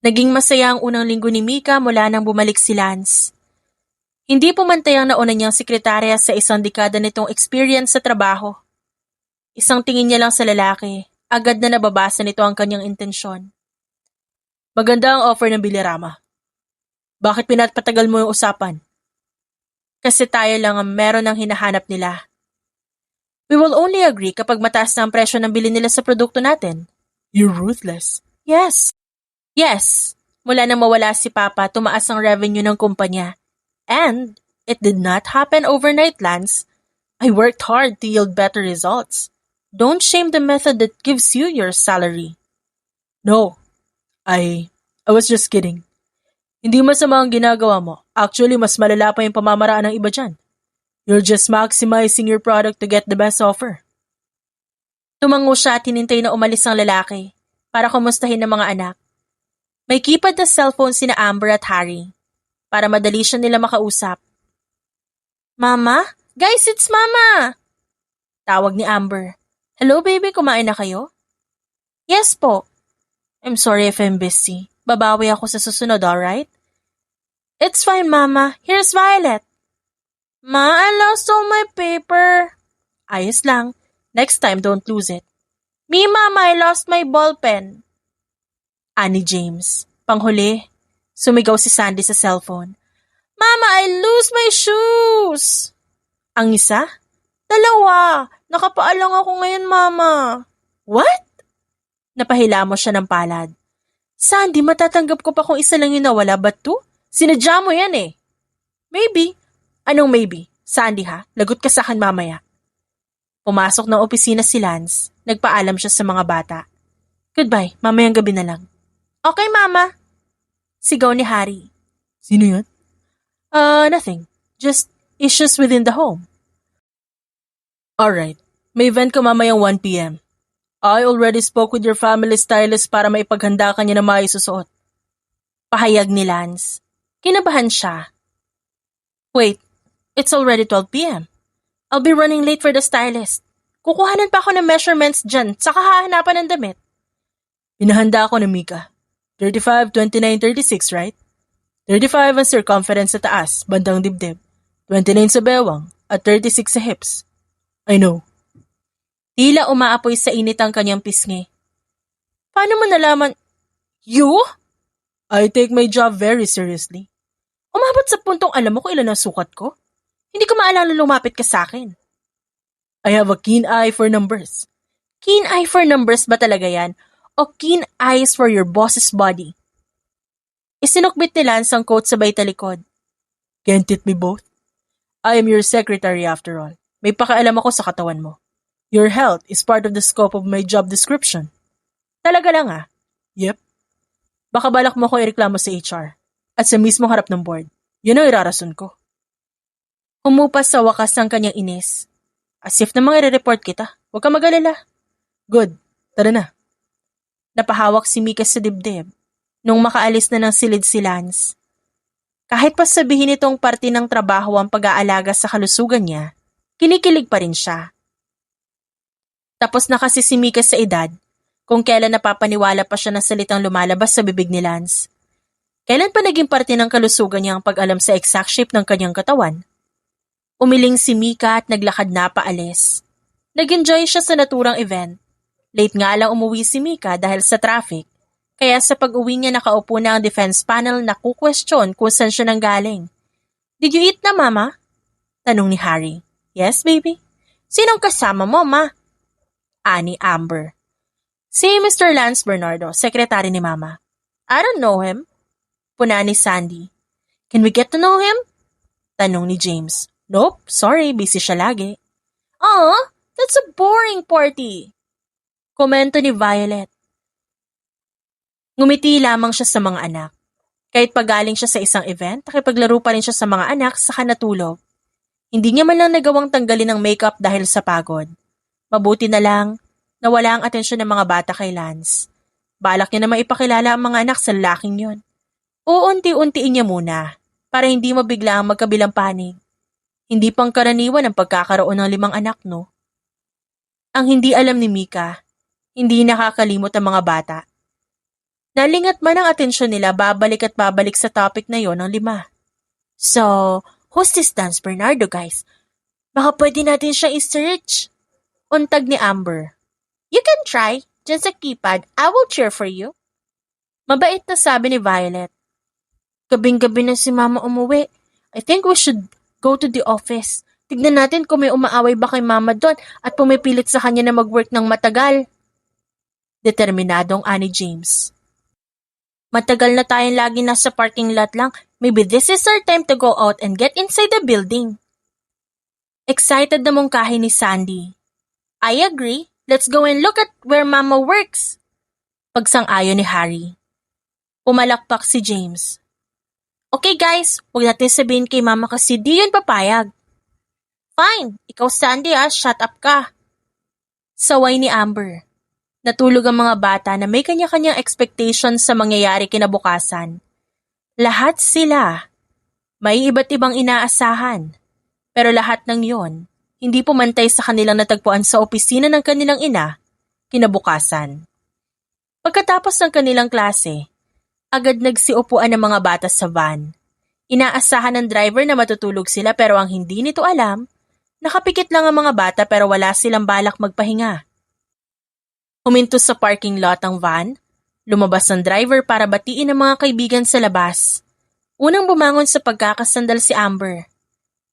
Naging masaya ang unang linggo ni Mika mula nang bumalik si Lance. Hindi pumantay ang nauna niyang sekretarya sa isang dekada nitong experience sa trabaho. Isang tingin niya lang sa lalaki, agad na nababasa nito ang kanyang intensyon. Maganda ang offer ng Bilirama. Bakit pinapatagal mo yung usapan? Kasi tayo lang ang meron ng hinahanap nila. We will only agree kapag mataas na ang presyo ng bili nila sa produkto natin. You're ruthless. Yes. Yes. Mula nang mawala si Papa, tumaas ang revenue ng kumpanya. And it did not happen overnight, Lance. I worked hard to yield better results. Don't shame the method that gives you your salary. No. I was just kidding. Hindi masama ang ginagawa mo. Actually, mas malala pa yung pamamaraan ng iba dyan. You're just maximizing your product to get the best offer. Tumango siya at hinintay na umalis ang lalaki para kumustahin ng mga anak. May keypad na cellphone sina Amber at Harry para madali siya nila makausap. Mama? Guys, it's Mama! Tawag ni Amber. Hello baby, kumain na kayo? Yes po. I'm sorry if I'm busy. Babawi ako sa susunod, alright? It's fine, Mama. Here's Violet. Ma, I lost all my paper. Ayos lang. Next time, don't lose it. Me, Mama, I lost my ball pen. Ani James. Panghuli, sumigaw si Sandy sa cellphone. Mama, I lose my shoes. Ang isa? Dalawa. Nakapaalang ako ngayon, Mama. What? Napahila mo siya ng palad. Sandy, matatanggap ko pa kung isa lang yung nawala, but two? Sinadya mo yan eh. Maybe. Anong maybe? Sandy ha? Lagot ka sa akin mamaya. Pumasok ng opisina si Lance. Nagpaalam siya sa mga bata. Goodbye, mamayang gabi na lang. Okay, Mama. Sigaw ni Harry. Sino yun? Nothing. Just issues within the home. Alright, may event ka mamayang 1 p.m. I already spoke with your family stylist para maipaghanda ka niya na maisusuot. Pahayag ni Lance. Kinabahan siya. Wait, it's already 12 p.m. I'll be running late for the stylist. Kukuhanan pa ako ng measurements dyan, saka hahanapan ng damit. Pinahanda ako ni Mika. 35, 29, 36, right? 35 ang circumference sa taas, bandang dibdib. 29 sa bewang, at 36 sa hips. I know. Tila umaapoy sa init ang kanyang pisngi. Paano mo nalaman? You? I take my job very seriously. Umabot sa puntong alam mo kung ilan ang sukat ko? Hindi ko maalala lumapit ka sa akin. I have a keen eye for numbers. Keen eye for numbers ba talaga yan? O keen eyes for your boss's body? Isinukbit ni Lance ang coat sabay talikod. Can't it be both? I am your secretary after all. May pakialam ako sa katawan mo. Your health is part of the scope of my job description. Talaga lang ah? Yep. Baka balak mo ko ireklamo sa HR at sa mismong harap ng board. Yun ang irarason ko. Humupas sa wakas ng kanyang inis. As if namang i-report kita. Huwag ka mag-alala. Good. Tara na. Napahawak si Mika sa dibdib nung makaalis na ng silid si Lance. Kahit pa sabihin itong parte ng trabaho ang pag-aalaga sa kalusugan niya, kinikilig pa rin siya. Tapos na kasi si Mika sa edad, kung kailan napapaniwala pa siya ng salitang lumalabas sa bibig ni Lance. Kailan pa naging parte ng kalusugan niya ang pag-alam sa exact shape ng kanyang katawan? Umiling si Mika at naglakad na paalis. Nag-enjoy siya sa naturang event. Late nga lang umuwi si Mika dahil sa traffic, kaya sa pag-uwi niya nakaupo na ang defense panel na kukwestiyon kung saan siya nanggaling. Did you eat na, Mama? Tanong ni Harry. Yes, baby. Sinong kasama mo, Ma? Ani Amber. Si Mr. Lance Bernardo, sekretary ni Mama. I don't know him. Puna ni Sandy. Can we get to know him? Tanong ni James. Nope, sorry, busy siya lagi. Aw, that's a boring party. Komento ni Violet. Ngumiti lamang siya sa mga anak. Kahit pagaling siya sa isang event, nakipaglaro pa rin siya sa mga anak saka natulog. Hindi niya man lang nagawang tanggalin ang makeup dahil sa pagod. Mabuti na lang, nawala ang atensyon ng mga bata kay Lance. Balak niya namang ipakilala ang mga anak sa lalaking yon. Uunti-untiin niya muna, para hindi mabigla ang magkabilang panig. Hindi pang karaniwan ang pagkakaroon ng 5 anak, no? Ang hindi alam ni Mika, hindi nakakalimot ang mga bata. Nalingat man ang atensyon nila, babalik at babalik sa topic na yon ng 5. So, who's this Lance Bernardo, guys? Baka pwede natin siya i-search. Untag ni Amber. You can try. Diyan sa keypad, I will cheer for you. Mabait na sabi ni Violet. Gabing-gabi na si Mama umuwi. I think we should go to the office. Tignan natin kung may umaaway ba kay Mama doon at pumipilit sa kanya na mag-work ng matagal. Determinadong ani James. Matagal na tayong lagi nasa parking lot lang. Maybe this is our time to go out and get inside the building. Excited na mungkahi ni Sandy. I agree. Let's go and look at where Mama works. Pagsang-ayon ni Harry. Pumalakpak si James. Okay guys, huwag natin sabihin kay Mama kasi di yun papayag. Fine, ikaw Sandy shut up ka. Saway ni Amber. Natulog ang mga bata na may kanya-kanyang expectations sa mangyayari kinabukasan. Lahat sila. May iba't ibang inaasahan. Pero lahat ng yon, hindi pumantay sa kanilang natagpuan sa opisina ng kanilang ina, kinabukasan. Pagkatapos ng kanilang klase, agad nagsiupuan ng mga bata sa van. Inaasahan ng driver na matutulog sila pero ang hindi nito alam, nakapikit lang ang mga bata pero wala silang balak magpahinga. Huminto sa parking lot ang van, lumabas ang driver para batiin ang mga kaibigan sa labas. Unang bumangon sa pagkakasandal si Amber.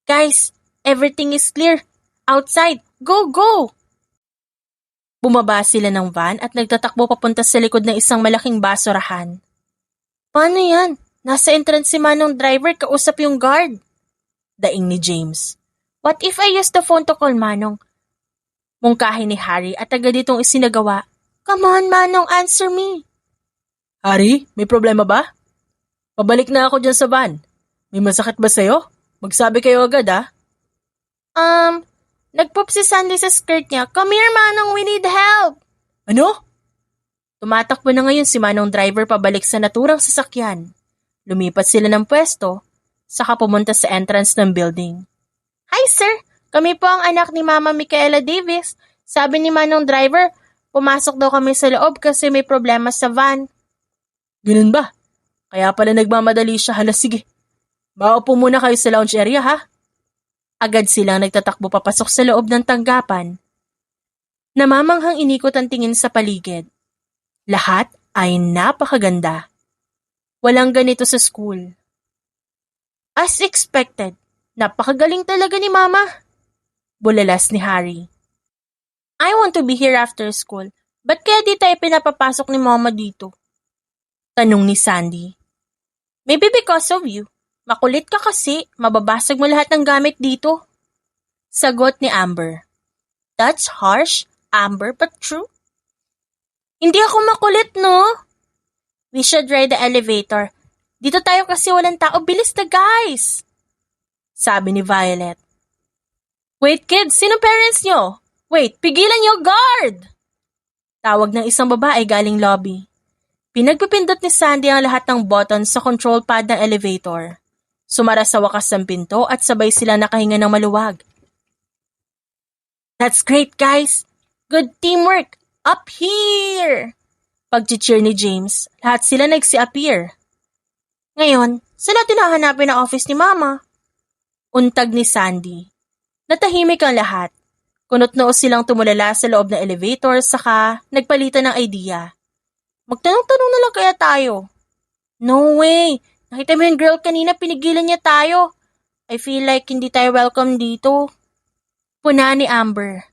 Guys, everything is clear. Outside, go, go! Bumaba sila ng van at nagtatakbo papunta sa likod ng isang malaking basurahan. Paano yan? Nasa entrance si Manong driver, kausap yung guard. Daing ni James. What if I use the phone to call Manong? Mungkahi ni Harry at agad itong isinagawa. Come on, Manong, answer me. Harry, may problema ba? Pabalik na ako dyan sa van. May masakit ba sa'yo? Magsabi kayo agad Nagpoop si Sandy sa skirt niya. Come here, Manong, we need help. Ano? Tumatakbo na ngayon si Manong driver pabalik sa naturang sasakyan. Lumipat sila ng pwesto, saka pumunta sa entrance ng building. Hi, sir. Kami po ang anak ni Mama Micaela Davis. Sabi ni Manong driver, pumasok daw kami sa loob kasi may problema sa van. Ganun ba? Kaya pala nagmamadali siya. Hala, sige. Maupo muna kayo sa lounge area, ha? Agad silang nagtatakbo papasok sa loob ng tanggapan. Namamanghang inikot ang tingin sa paligid. Lahat ay napakaganda. Walang ganito sa school. As expected, napakagaling talaga ni Mama. Bulalas ni Harry. I want to be here after school. Ba't kaya di tayo pinapapasok ni Mama dito? Tanong ni Sandy. Maybe because of you. Makulit ka kasi, mababasag mo lahat ng gamit dito. Sagot ni Amber. That's harsh, Amber, but true. Hindi ako makulit, no? We should ride the elevator. Dito tayo kasi walang tao. Bilis na, guys! Sabi ni Violet. Wait, kids, sino parents nyo? Wait, pigilan nyo, guard! Tawag ng isang babae galing lobby. Pinagpipindot ni Sandy ang lahat ng buttons sa control pad ng elevator. Sumara sa wakas ng pinto at sabay sila nakahinga ng maluwag. That's great, guys! Good teamwork! Up here! Pag-cheer ni James, lahat sila nagsi-appear. Ngayon, saan natin hahanapin ang office ni Mama? Untag ni Sandy. Natahimik ang lahat. Kunot-noo silang tumulala sa loob ng elevator saka nagpalitan ng idea. Magtanong-tanong na lang kaya tayo. No way! Nakita mo yung girl kanina, pinigilan niya tayo. I feel like hindi tayo welcome dito. Puna ni Amber.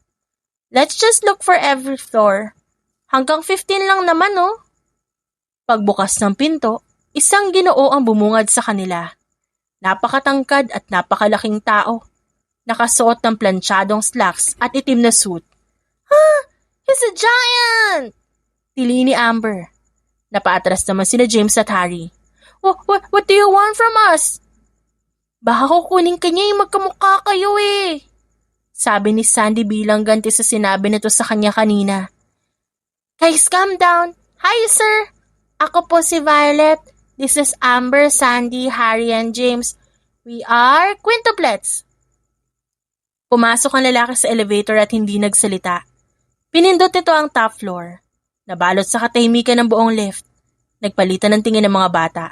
Let's just look for every floor. Hanggang 15 lang naman, no? Pagbukas ng pinto, isang Ginoo ang bumungad sa kanila. Napakatangkad at napakalaking tao. Nakasuot ng planchadong slacks at itim na suit. He's a giant! Tili ni Amber. Napaatras naman sina James at Harry. What do you want from us? Baka kukunin ka niya yung magkamukha kayo eh. Sabi ni Sandy bilang ganti sa sinabi nito sa kanya kanina. Guys, calm down. Hi, sir. Ako po si Violet. This is Amber, Sandy, Harry, and James. We are quintuplets. Pumasok ang lalaki sa elevator at hindi nagsalita. Pinindot nito ang top floor. Nabalot sa katahimikan ng buong lift. Nagpalitan ng tingin ng mga bata.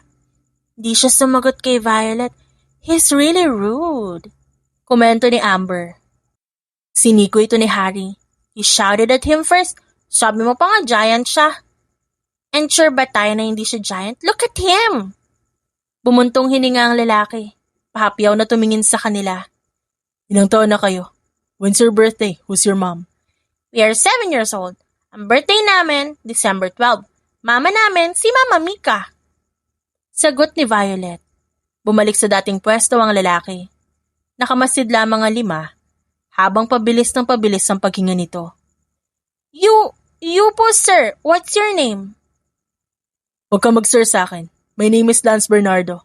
Di siya sumagot kay Violet. He's really rude. Komento ni Amber. Siniko ito ni Harry. He shouted at him first. Sabi mo pa nga giant siya. And sure ba tayo na hindi siya giant? Look at him! Bumuntong hininga ang lalaki. Pahapyaw na tumingin sa kanila. Ilang taon na kayo? When's your birthday? Who's your mom? We are 7 years old. Ang birthday namin, December 12. Mama namin, si Mama Mika. Sagot ni Violet. Bumalik sa dating pwesto ang lalaki. Nakamasid lamang ang 5, habang pabilis ng pabilis ang paghinga nito. You po sir, what's your name? Huwag ka mag-sir sa akin. My name is Lance Bernardo.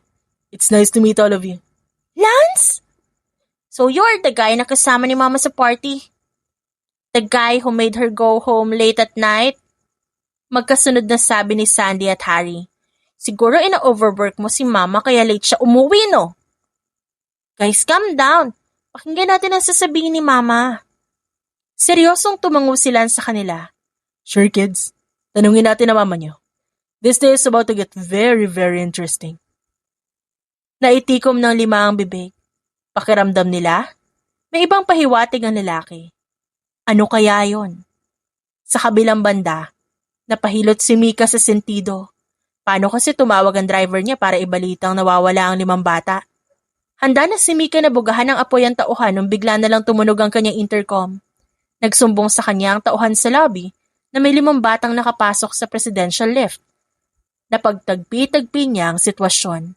It's nice to meet all of you. Lance? So you're the guy na kasama ni Mama sa party? The guy who made her go home late at night? Magkasunod na sabi ni Sandy at Harry. Siguro ina-overwork mo si Mama kaya late siya umuwi, no? Guys, calm down. Pakinggan natin ang sasabihin ni Mama. Seryosong tumango sila sa kanila. Sure, kids. Tanungin natin ang mama niyo. This day is about to get very, very interesting. Naitikom ng 5 ang bibig. Pakiramdam nila, may ibang pahiwatig ang lalaki. Ano kaya yon? Sa kabilang banda, napahilot si Mika sa sentido. Paano kasi tumawag ang driver niya para ibalitang nawawala ang 5 bata? Handa na si Mika na bugahan ng apoy ang tauhan nung bigla na lang tumunog ang kanyang intercom. Nagsumbong sa kanya ang tauhan sa lobby na may 5 batang nakapasok sa presidential lift. Napagtagpi-tagpi niya ang sitwasyon.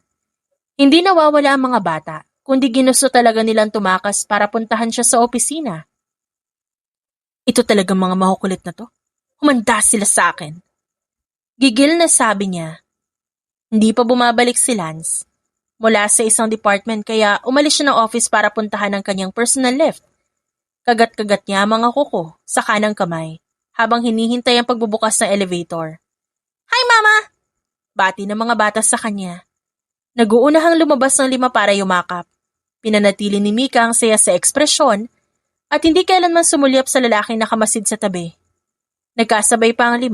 Hindi nawawala ang mga bata. kundi ginusto talaga nilang tumakas para puntahan siya sa opisina. Ito talagang mga makukulit na to. Humanda sila sa akin. Gigil na sabi niya. Hindi pa bumabalik si Lance mula sa isang department kaya umalis siya ng office para puntahan ang kanyang personal lift. Kagat-kagat niya ang mga kuko sa kanang kamay habang hinihintay ang pagbubukas ng elevator. Hi, Mama! Bati ng mga bata sa kanya. Naguunahang lumabas ng 5 para yumakap. Pinanatili ni Mika ang saya sa ekspresyon at hindi kailanman sumulyap sa lalaking nakamasid sa tabi. Nagkasabay pa ang 5,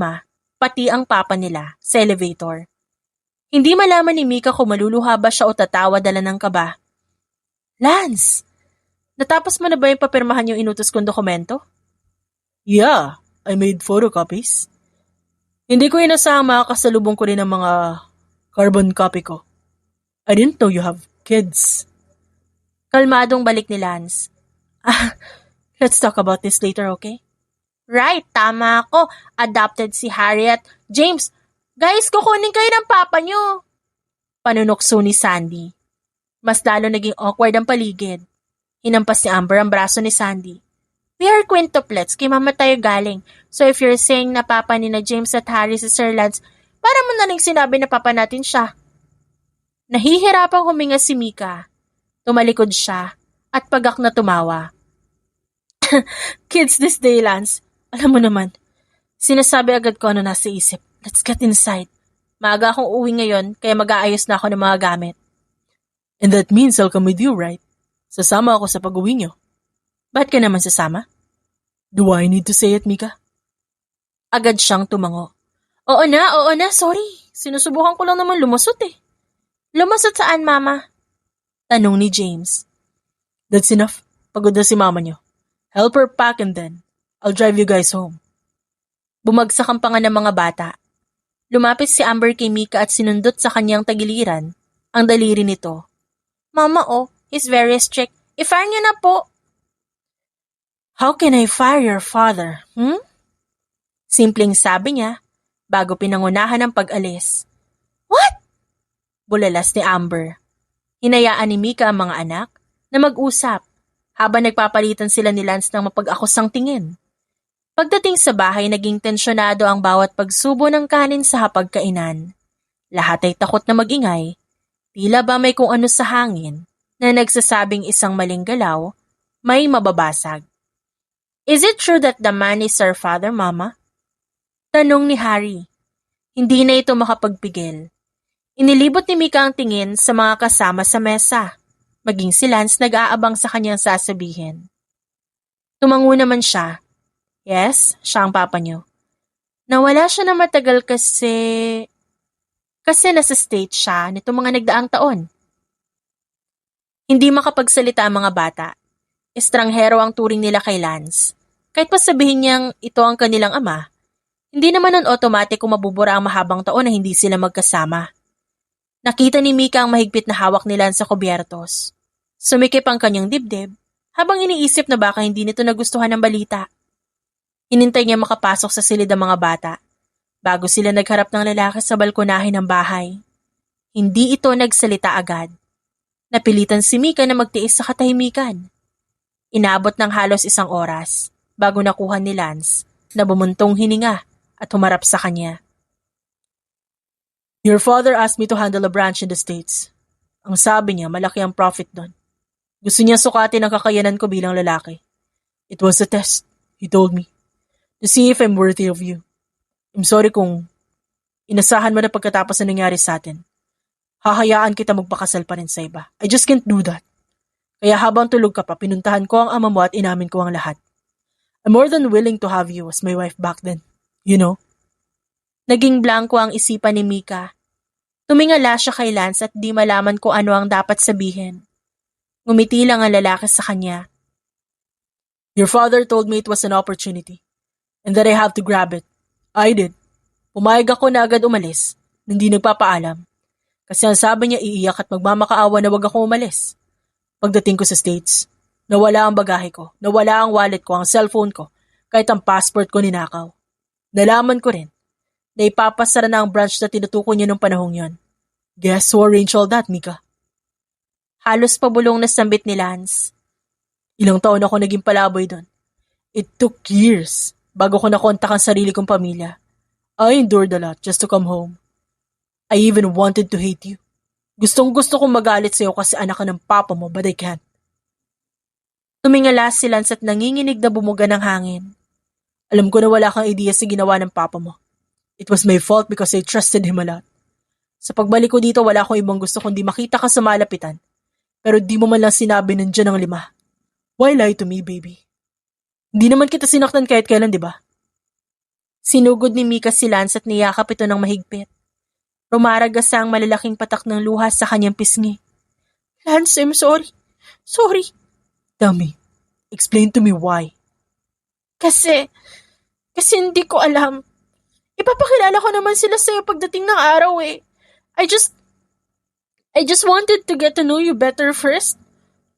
pati ang papa nila, sa elevator. Hindi malaman ni Mika kung maluluha ba siya o tatawa dala ng kaba. Lance! Natapos mo na ba yung papirmahan yung inutos kong dokumento? Yeah, I made photocopies. Hindi ko inasahang makakasalubong ko rin ang mga carbon copy ko. I didn't know you have kids. Kalmadong balik ni Lance. Let's talk about this later, okay? Right, tama ako. Adopted si Harriet. James, guys, kukunin kayo ng papa niyo. Panunokso ni Sandy. Mas lalo naging awkward ang paligid. Hinampas ni Amber ang braso ni Sandy. We are quintuplets, kay mama tayo galing. So if you're saying na papa ni na James at Harry si Sir Lance, para mo na rin sinabi na papa natin siya. Nahihirapang huminga si Mika. Tumalikod siya at pagak na tumawa. Kids this day, Lance. Alam mo naman, sinasabi agad ko ano nasa isip. Let's get inside. Maaga akong uwi ngayon kaya mag-aayos na ako ng mga gamit. And that means I'll come with you, right? Sasama ako sa pag-uwi niyo. Ba't ka naman sasama? Do I need to say it, Mika? Agad siyang tumango. Oo na, sorry. Sinusubukan ko lang naman lumusot eh. Lumusot saan, Mama? Tanong ni James. That's enough. Pagod na si mama niyo. Help her pack and then I'll drive you guys home. Bumagsak ang panga ng mga bata. Lumapit si Amber kay Mika at sinundot sa kanyang tagiliran ang daliri nito. Mama, he's very strict. I-fire niyo na po. How can I fire your father, Simpleng sabi niya bago pinangunahan ang pag-alis. What? Bulalas ni Amber. Hinayaan ni Mika ang mga anak na mag-usap habang nagpapalitan sila ni Lance ng mapag-akusang tingin. Pagdating sa bahay, naging tensyonado ang bawat pagsubo ng kanin sa hapagkainan. Lahat ay takot na magingay. Tila ba may kung ano sa hangin na nagsasabing isang maling galaw, may mababasag. Is it true that the man is our father, Mama? Tanong ni Harry. Hindi na ito makapagpigil. Inilibot ni Mika ang tingin sa mga kasama sa mesa. Maging si Lance nag-aabang sa kanyang sasabihin. Tumango naman siya. Yes, siya ang papa niyo. Nawala siya na matagal kasi nasa state siya nito mga nagdaang taon. Hindi makapagsalita ang mga bata. Estranghero ang turing nila kay Lance. Kahit pa sabihin niyang ito ang kanilang ama, hindi naman nun automatic kung mabubura ang mahabang taon na hindi sila magkasama. Nakita ni Mika ang mahigpit na hawak ni Lance sa kubyertos. Sumikip ang kanyang dibdib habang iniisip na baka hindi nito nagustuhan ng balita. Hinintay niya makapasok sa silid ang mga bata bago sila nagharap ng lalaki sa balkonahe ng bahay. Hindi ito nagsalita agad. Napilitan si Mika na magtiis sa katahimikan. Inabot ng halos 1 oras bago nakuha ni Lance na bumuntong hininga at humarap sa kanya. Your father asked me to handle a branch in the States. Ang sabi niya, malaki ang profit doon. Gusto niya sukatin ang kakayanan ko bilang lalaki. It was a test, he told me, to see if I'm worthy of you. I'm sorry kung inasahan mo na pagkatapos na nangyari sa atin. Hahayaan kita magpakasal pa rin sa iba. I just can't do that. Kaya habang tulog ka pa, pinuntahan ko ang ama mo at inamin ko ang lahat. I'm more than willing to have you as my wife back then. You know? Naging blanko ang isipan ni Mika. Tumingala siya kay Lance at di malaman kung ano ang dapat sabihin. Ngumiti lang ang lalaki sa kanya. Your father told me it was an opportunity and that I have to grab it. I did. Pumayag ako na agad umalis, hindi nagpapaalam. Kasi ang sabi niya iiyak at magmamakaawa na wag ako umalis. Pagdating ko sa States, nawala ang bagahe ko, nawala ang wallet ko, ang cellphone ko, kahit ang passport ko ninakaw. Nalaman ko rin na ipapasara na ang branch na tinutukoy niya nung panahong yon. Guess who arranged all that, Mika? Halos pabulong na sambit ni Lance. Ilang taon ako naging palaboy doon. It took years bago ko nakontak ang sarili kong pamilya. I endured a lot just to come home. I even wanted to hate you. Gustong-gusto kong magalit sa'yo kasi anak ka ng papa mo, but I can't. Tumingala si Lance at nanginginig na bumuga ng hangin. Alam ko na wala kang ideya sa ginawa ng papa mo. It was my fault because I trusted him a lot. Sa pagbalik ko dito, wala akong ibang gusto kundi makita ka sa malapitan. Pero di mo man lang sinabi nandiyan ang 5. Why lie to me, baby? Hindi naman kita sinaktan kahit kailan, di ba? Sinugod ni Mika si Lance at niyakap ito ng mahigpit. Rumaragasa ang malalaking patak ng luha sa kanyang pisngi. Lance, I'm sorry. Sorry. Tell me. Explain to me why. Kasi hindi ko alam. Ipapakilala ko naman sila sa'yo pagdating ng araw eh. I just wanted to get to know you better first.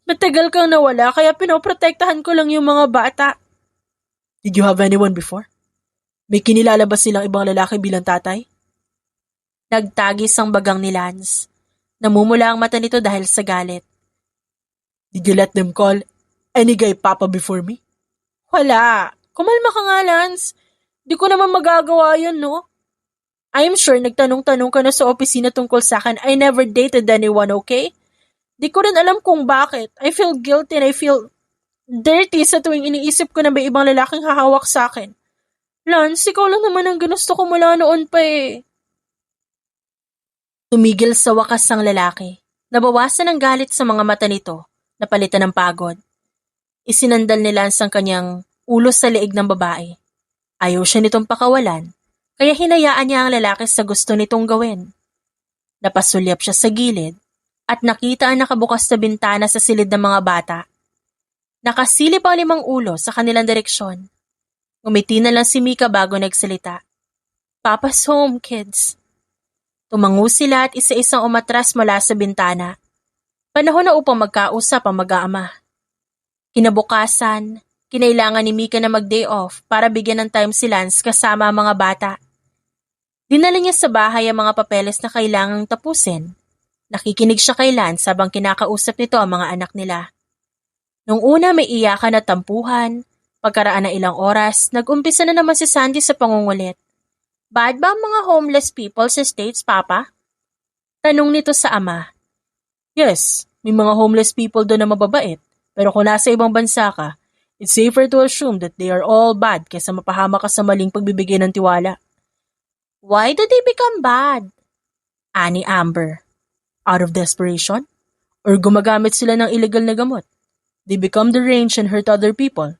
Matagal kang nawala kaya pinoprotektahan ko lang yung mga bata. Did you have anyone before? May kinilala ba silang ibang lalaki bilang tatay? Nagtagis ang bagang ni Lance. Namumula ang mata nito dahil sa galit. Did you let them call any guy papa before me? Wala. Kumalma ka nga, Lance. Di ko naman magagawa yun, no? I'm sure nagtanong-tanong ka na sa opisina tungkol sa akin. I never dated anyone, okay? Di ko rin alam kung bakit. I feel guilty and I feel dirty sa tuwing iniisip ko na may ibang lalaking hahawak sa akin. Lance, ikaw lang naman ang ginusto ko mula noon pa eh. Tumigil sa wakas ang lalaki. Nabawasan ang galit sa mga mata nito, napalitan ng pagod. Isinandal ni Lance ang kanyang ulo sa leeg ng babae. Ayaw siya nitong pakawalan, kaya hinayaan niya ang lalaki sa gusto nitong gawin. Napasulyap siya sa gilid at nakita ang nakabukas na bintana sa silid ng mga bata. Nakasilip ang 5 ulo sa kanilang direksyon. Ngumiti na lang si Mika bago nagsalita. Papa's home, kids. Tumango sila at isa-isang umatras mula sa bintana. Panahon na upang magkausap ang mag-aama. Kinabukasan, kinailangan ni Mika na mag-day off para bigyan ng time si Lance kasama ang mga bata. Dinala niya sa bahay ang mga papeles na kailangang tapusin. Nakikinig siya kay Lance habang kinakausap nito ang mga anak nila. Nung una may iyakan at tampuhan, pagkaraan ng ilang oras, nag-umpisa na naman si Sandy sa pangungulit. Bad ba ang mga homeless people sa States, Papa? Tanong nito sa ama. Yes, may mga homeless people doon na mababait. Pero kung nasa ibang bansa ka, it's safer to assume that they are all bad kaysa mapahama ka sa maling pagbibigay ng tiwala. Why do they become bad? Ani Amber. Out of desperation? Or gumagamit sila ng illegal na gamot? They become deranged and hurt other people.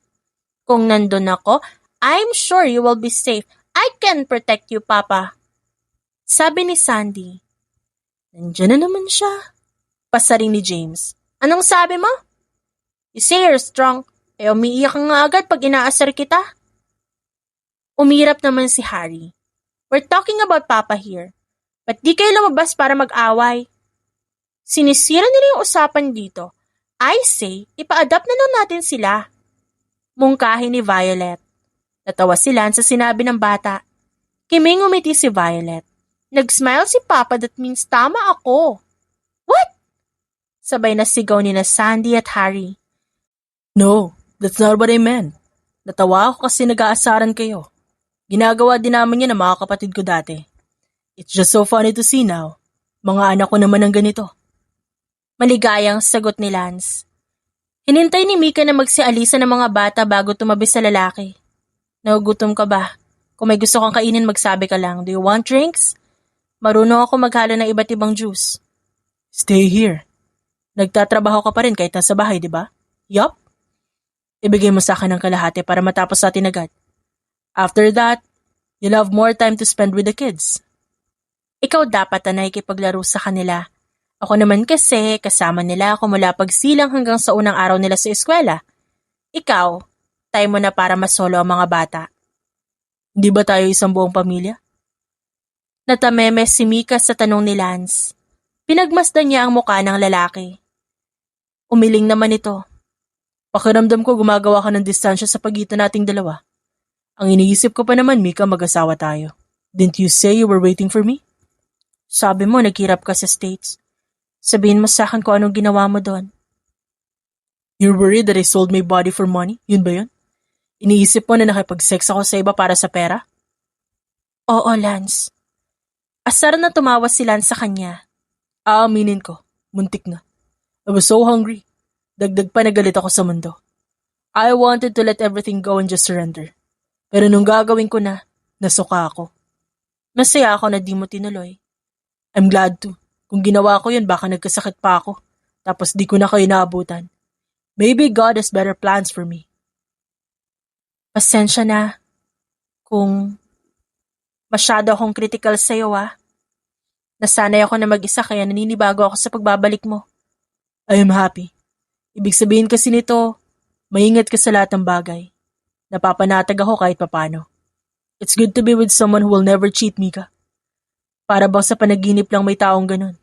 Kung nandun ako, I'm sure you will be safe. I can protect you, Papa. Sabi ni Sandy. Nandiyan na naman siya. Pasaring ni James. Anong sabi mo? You say you're strong. Umiiyak ka nga agad pag inaasar kita. Umirap naman si Harry. We're talking about Papa here. Ba't di kayo lumabas para mag-away? Sinisira nila yung usapan dito. I say, ipa-adapt na lang natin sila. Mungkahi ni Violet. Natawa si Lance sa sinabi ng bata. Kiming umiti si Violet. Nag-smile si Papa, that means tama ako. What? Sabay na sigaw ni na Sandy at Harry. No, that's not what I meant. Natawa ako kasi nag-aasaran kayo. Ginagawa din namin yan ng mga kapatid ko dati. It's just so funny to see now. Mga anak ko naman ang ganito. Maligayang sagot ni Lance. Hinintay ni Mika na magsialisa ng mga bata bago tumabi sa lalaki. Nagugutom ka ba? Kung may gusto kang kainin, magsabi ka lang. Do you want drinks? Marunong ako maghalo ng iba't ibang juice. Stay here. Nagtatrabaho ka pa rin kahit nasa bahay, di ba? Yup. Ibigay mo sa akin ang kalahati para matapos natin agad. After that, you'll have more time to spend with the kids. Ikaw dapat na nakikipaglaro sa kanila. Ako naman kasi kasama nila ako mula pagsilang hanggang sa unang araw nila sa eskwela. Ikaw, time mo na para masolo ang mga bata. Hindi ba tayo isang buong pamilya? Natameme si Mika sa tanong ni Lance. Pinagmasdan niya ang muka ng lalaki. Umiling naman ito. Pakiramdam ko gumagawa ka ng distansya sa pagitan nating dalawa. Ang iniisip ko pa naman, Mika, mag-asawa tayo. Didn't you say you were waiting for me? Sabi mo, naghirap ka sa States. Sabihin mo sa akin kung anong ginawa mo doon. You're worried that I sold my body for money? Yun ba yun? Iniisip mo na nakipag-sex ako sa iba para sa pera? Oo, Lance. Asar na tumawa si Lance sa kanya. Aaminin ko, muntik na. I was so hungry. Dagdag pa nagalit ako sa mundo. I wanted to let everything go and just surrender. Pero nung gagawin ko na, nasuka ako. Masaya ako na di mo tinuloy. I'm glad to. Kung ginawa ko yun, baka nagkasakit pa ako. Tapos di ko na kayo naabutan. Maybe God has better plans for me. Pasensya na kung masyado akong critical sa'yo Nasanay ako na mag-isa kaya naninibago ako sa pagbabalik mo. I am happy. Ibig sabihin kasi nito, maingat ka sa lahat ng bagay. Napapanatag ako kahit papano. It's good to be with someone who will never cheat, Mika. Para bang sa panaginip lang may taong ganun.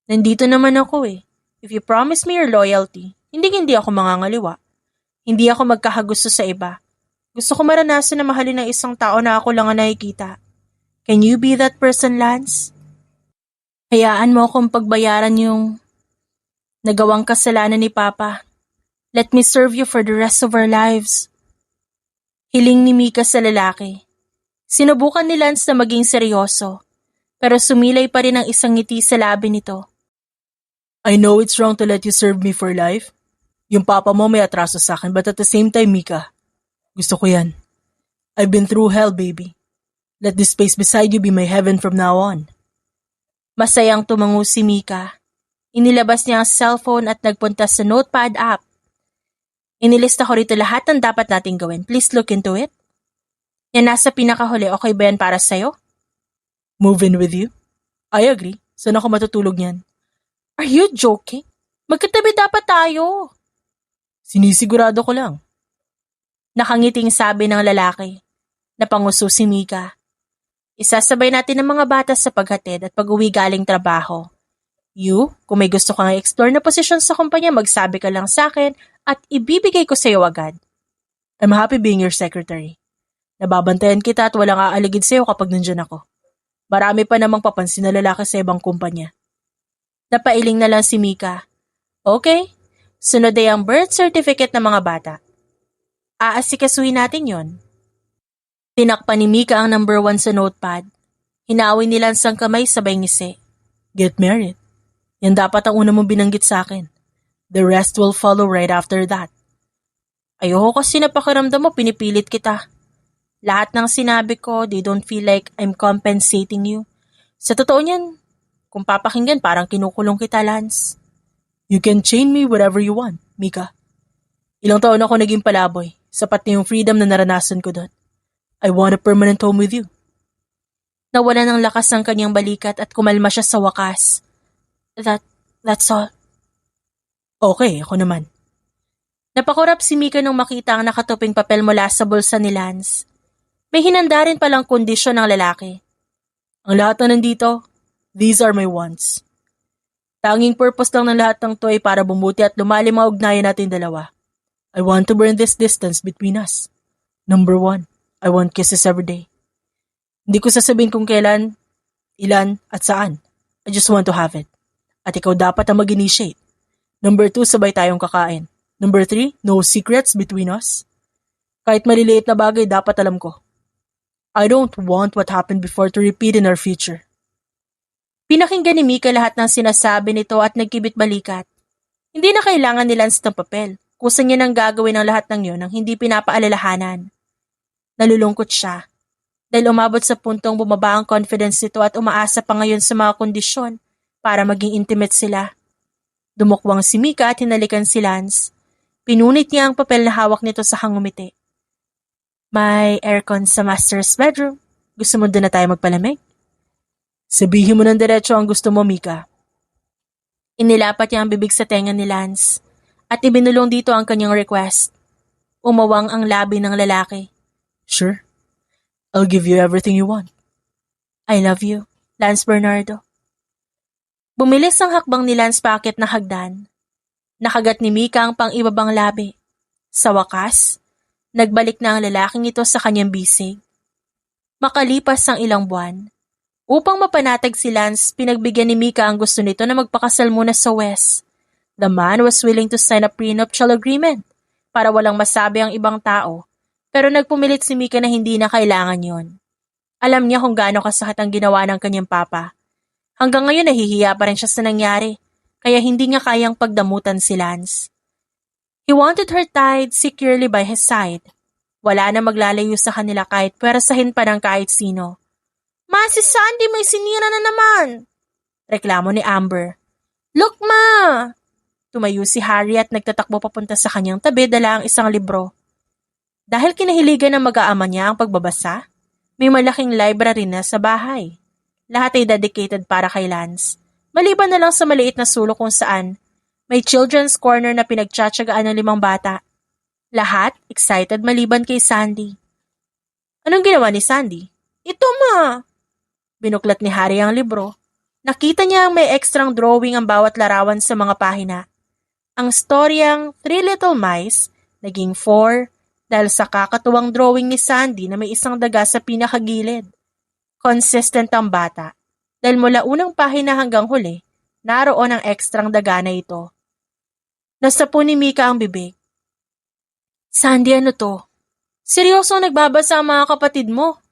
Nandito naman ako If you promise me your loyalty, hindi ako mangangaliwa. Hindi ako magkakagusto sa iba. Gusto ko maranasan na mahalin ng isang tao na ako lang ang nakikita. Can you be that person, Lance? Hayaan mo akong pagbayaran yung nagawang kasalanan ni Papa. Let me serve you for the rest of our lives. Hiling ni Mika sa lalaki. Sinubukan ni Lance na maging seryoso, pero sumilay pa rin ang isang ngiti sa labi nito. I know it's wrong to let you serve me for life. Yung papa mo may atraso sa akin, but at the same time, Mika, gusto ko yan. I've been through hell, baby. Let this space beside you be my heaven from now on. Masayang tumango si Mika. Inilabas niya ang cellphone at nagpunta sa notepad app. Inilista ko rito lahat ng dapat nating gawin. Please look into it. Yan nasa pinakahuli, okay ba yan para sa'yo? Move in with you? I agree. Saan ako matutulog niyan? Are you joking? Magkatabi dapat tayo. Sinisigurado ko lang. Nakangiting sabi ng lalaki. Napanguso si Mika. Isasabay natin ang mga bata sa paghatid at pag-uwi galing trabaho. Kung may gusto kang i-explore na posisyon sa kumpanya, magsabi ka lang sa akin at ibibigay ko sa iyo agad. I'm happy being your secretary. Nababantayan kita at walang aaligid sa iyo kapag nandyan ako. Marami pa namang papansin na lalaki sa ibang kumpanya. Napailing na lang si Mika. Okay, sunod ay ang birth certificate ng mga bata. Aasikasuhin natin yon. Tinakpan ni Mika ang number 1 sa notepad. Hinawi ni Lance ang kamay sabay ngisi. Get married. Yan dapat ang una mong binanggit sa akin. The rest will follow right after that. Ayoko kasi na pakiramdam mo pinipilit kita. Lahat ng sinabi ko, they don't feel like I'm compensating you. Sa totoo niyan, kung papakinggan parang kinukulong kita, Lance. You can chain me whatever you want, Mika. Ilang taon ako naging palaboy. Sapat na yung freedom na naranasan ko doon. I want a permanent home with you. Nawala ng lakas ang kanyang balikat at kumalma siya sa wakas. That's all. Okay, ako naman. Napakurap si Mika nung makita ang nakatuping papel mula sa bulsa ni Lance. May hinanda rin palang kondisyon ng lalaki. Ang lahat na nandito, these are my wants. Tanging purpose lang ng lahat ng to ay para bumuti at lumalim ang ugnayan natin dalawa. I want to burn this distance between us. Number 1, I want kisses every day. Hindi ko sasabihin kung kailan, ilan, at saan. I just want to have it. At ikaw dapat ang mag-initiate. Number 2, sabay tayong kakain. Number 3, no secrets between us. Kahit maliliit na bagay, dapat alam ko. I don't want what happened before to repeat in our future. Pinakinggan ni Mika lahat ng sinasabi nito at nagkibit balikat. Hindi na kailangan ni Lance ng papel. Kusa niya nang gagawin ang lahat ng yun nang hindi pinapaalalahanan. Nalulungkot siya. Dahil umabot sa puntong bumaba ang confidence nito at umaasa pa ngayon sa mga kondisyon para maging intimate sila. Dumukwang si Mika at hinalikan si Lance. Pinunit niya ang papel na hawak nito sa hangumiti. May aircon sa master's bedroom. Gusto mo doon na tayo magpalamig? Sabihin mo ng diretso ang gusto mo, Mika. Inilapat niya ang bibig sa tenga ni Lance at ibinulong dito ang kanyang request. Umawang ang labi ng lalaki. Sure. I'll give you everything you want. I love you, Lance Bernardo. Bumilis ang hakbang ni Lance paakyat na hagdan. Nakagat ni Mika ang pang-ibabang labi. Sa wakas, nagbalik na ang lalaking ito sa kanyang bisig. Makalipas ang ilang buwan, Upang mapanatag si Lance, pinagbigyan ni Mika ang gusto nito na magpakasal muna sa Wes. The man was willing to sign a prenuptial agreement para walang masabi ang ibang tao, pero nagpumilit si Mika na hindi na kailangan yon. Alam niya kung gaano kasakit ang ginawa ng kanyang papa. Hanggang ngayon nahihiya pa rin siya sa nangyari, kaya hindi niya kayang pagdamutan si Lance. He wanted her tied securely by his side. Wala na maglalayo sa kanila kahit pwersahin pa ng kahit sino. Ma, si Sandy may sinira na naman! Reklamo ni Amber. Look, ma! Tumayo si Harry at nagtatakbo papunta sa kanyang tabi dala ang isang libro. Dahil kinahiligan ng mag-aama niya ang pagbabasa, may malaking library na sa bahay. Lahat ay dedicated para kay Lance. Maliban na lang sa maliit na sulok kung saan may children's corner na pinagtsatsagaan ng 5 bata. Lahat excited maliban kay Sandy. Anong ginawa ni Sandy? Ito, ma! Binuklat ni Harry ang libro. Nakita niya ang may ekstrang drawing ang bawat larawan sa mga pahina. Ang storyang 3 Little Mice naging 4 dahil sa kakatuwang drawing ni Sandy na may isang daga sa pinakagilid. Consistent ang bata dahil mula unang pahina hanggang huli, naroon ang ekstrang daga na ito. Nasapo ni Mika ang bibig. Sandy, ano to? Seryoso nagbabasa ang mga kapatid mo?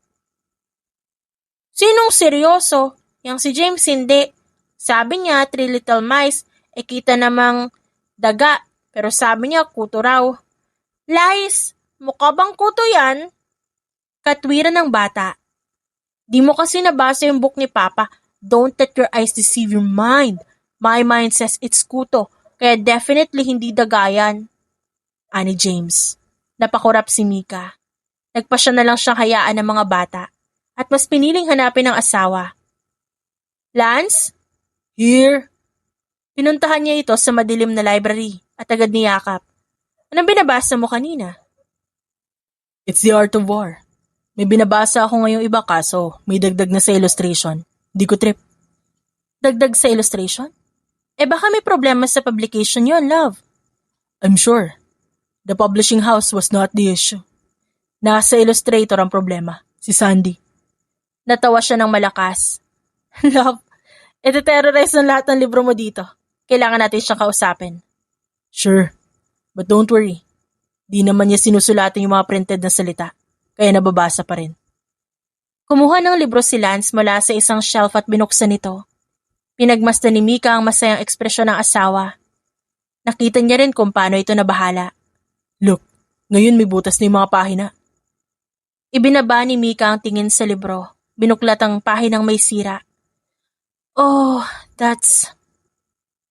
Sinong seryoso? Yang si James hindi. Sabi niya 3 Little Mice, kita namang daga, pero sabi niya kuto raw. Lies! Mukha bang kuto yan? Katwiran ng bata. Di mo kasi nabasa yung book ni Papa. Don't let your eyes deceive your mind. My mind says it's kuto, kaya definitely hindi daga yan. Ani James. Napakurap si Mika. Nagpasya na lang siyang hayaan ng mga bata at mas piniling hanapin ng asawa. Lance? Here? Pinuntahan niya ito sa madilim na library at agad niyakap. Anong binabasa mo kanina? It's the Art of War. May binabasa ako ngayong iba kaso may dagdag na sa illustration. Di ko trip. Dagdag sa illustration? Baka may problema sa publication yon, love. I'm sure. The publishing house was not the issue. Nasa illustrator ang problema, si Sandy. Natawa siya ng malakas. Love, iti-terrorize ng lahat ng libro mo dito. Kailangan natin siyang kausapin. Sure, but don't worry. Di naman niya sinusulatan yung mga printed na salita, kaya nababasa pa rin. Kumuha ng libro si Lance mula sa isang shelf at binuksan ito. Pinagmasdan ni Mika ang masayang ekspresyon ng asawa. Nakita niya rin kung paano ito nabahala. Look, ngayon may butas na yung mga pahina. Ibinaba ni Mika ang tingin sa libro. Binuklat ang pahinang may sira. Oh, that's...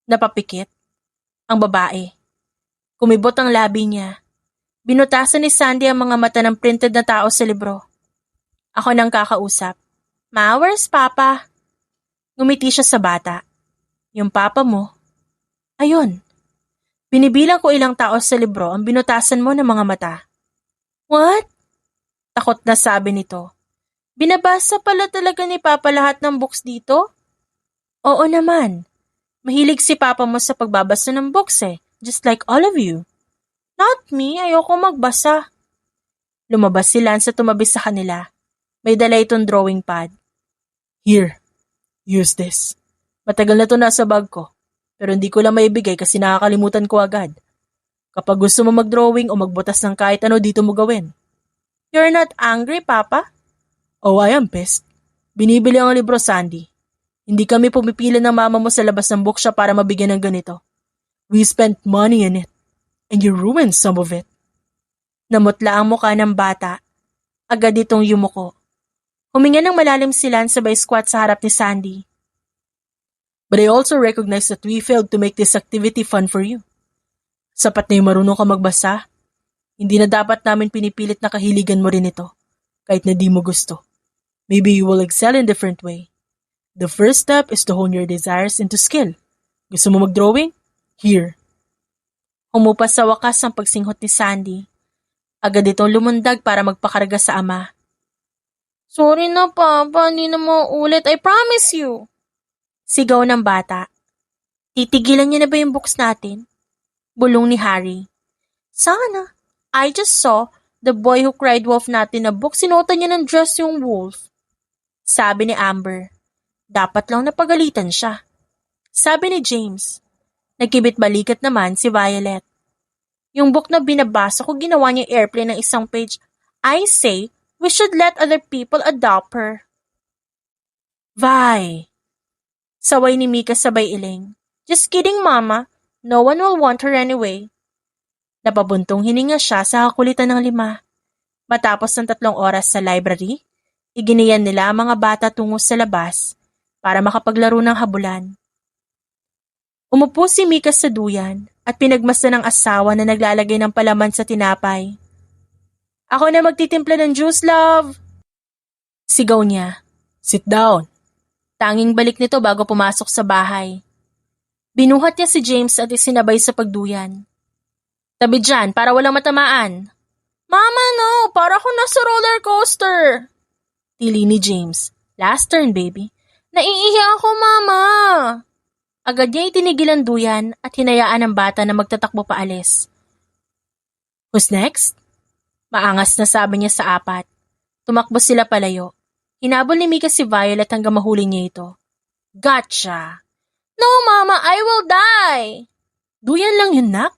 Napapikit. Ang babae. Kumibot ang labi niya. Binutasan ni Sandy ang mga mata ng printed na tao sa libro. Ako nang kakausap. Ma, where's Papa? Ngumiti siya sa bata. Yung papa mo? Ayun. Binibilang ko ilang tao sa libro ang binutasan mo ng mga mata. What? Takot na sabi nito. Binabasa pala talaga ni Papa lahat ng books dito? Oo naman. Mahilig si Papa mo sa pagbabasa ng books just like all of you. Not me, ayoko magbasa. Lumabas si Lance at tumabi sa kanila. May dala itong drawing pad. Here, use this. Matagal na to nasa bag ko, pero hindi ko lang maibigay kasi nakakalimutan ko agad. Kapag gusto mo mag-drawing o magbutas ng kahit ano dito mo gawin. You're not angry, Papa? Oh, I am pissed. Binibili ang libro, Sandy. Hindi kami pumipili ng mama mo sa labas ng bookshop para mabigyan ng ganito. We spent money in it, and you ruined some of it. Namutla ang muka ng bata. Agad itong yumuko. Huminga ng malalim si Lance sabay squat sa harap ni Sandy. But I also recognize that we failed to make this activity fun for you. Sapat na yung marunong ka magbasa. Hindi na dapat namin pinipilit na kahiligan mo rin ito, kahit na di mo gusto. Maybe you will excel in a different way. The first step is to hone your desires into skill. Gusto mo mag-drawing? Here. Humupa sa wakas ang pagsinghot ni Sandy. Agad itong lumundag para magpakarga sa ama. Sorry na, Papa. Hindi na mauulit. I promise you. Sigaw ng bata. Titigilan niya na ba yung books natin? Bulong ni Harry. Sana. I just saw The Boy Who Cried Wolf natin na book. Sinuotan niya ng dress yung wolf. Sabi ni Amber. Dapat lang napagalitan siya. Sabi ni James. Nagkibit-balikat naman si Violet. Yung book na binabasa ko ginawa niya airplane ng isang page. I say, we should let other people adopt her. Vi. Saway ni Mika sabay iling. Just kidding, Mama. No one will want her anyway. Napabuntong hininga siya sa kakulitan ng 5. Matapos ng 3 oras sa library, iginiyan nila ang mga bata tungo sa labas para makapaglaro ng habulan. Umupo si Mika sa duyan at pinagmasdan ng asawa na naglalagay ng palaman sa tinapay. Ako na magtitimpla ng juice, love! Sigaw niya. Sit down. Tanging balik nito bago pumasok sa bahay. Binuhat niya si James at isinabay sa pagduyan. Tabi dyan para walang matamaan. Mama, no! Para ako nasa roller coaster! Tili ni James. Last turn, baby. Naiihi ako, Mama! Agad niya itinigil ang duyan at hinayaan ang bata na magtatakbo paalis. Who's next? Maangas na sabi niya sa 4. Tumakbo sila palayo. Hinabol ni Mika si Violet hanggang mahuli niya ito. Gotcha! No, Mama, I will die! Duyan lang yun, nak?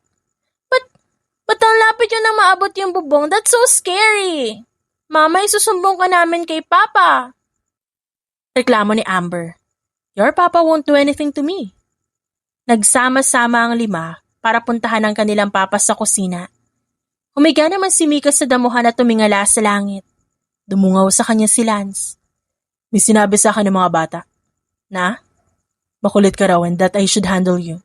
Ba't ang lapit yun na maabot yung bubong? That's so scary! Mama, isusumbong ka namin kay Papa! Reklamo ni Amber. Your Papa won't do anything to me. Nagsama-sama ang 5 para puntahan ang kanilang papa sa kusina. Humiga naman si Mika sa damuhan at tumingala sa langit. Dumungaw sa kanya si Lance. May sinabi sa akin ng mga bata. Na? Makulit ka raw and that I should handle you.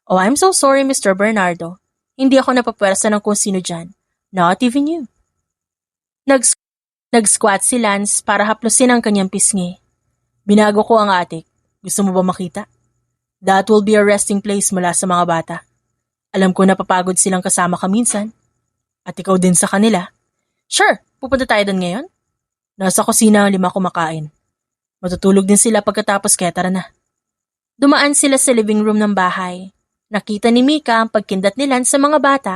Oh, I'm so sorry, Mr. Bernardo. Hindi ako napapwersa ng kung sino dyan. Not even you. Nag-squat si Lance para haplusin ang kanyang pisngi. Binago ko ang attic. Gusto mo ba makita? That will be a resting place mula sa mga bata. Alam ko napapagod silang kasama ka minsan. At ikaw din sa kanila. Sure, pupunta tayo doon ngayon. Nasa kusina ang 5 kumakain. Matutulog din sila pagkatapos kaya tara na. Dumaan sila sa living room ng bahay. Nakita ni Mika ang pagkindat ni Lance sa mga bata.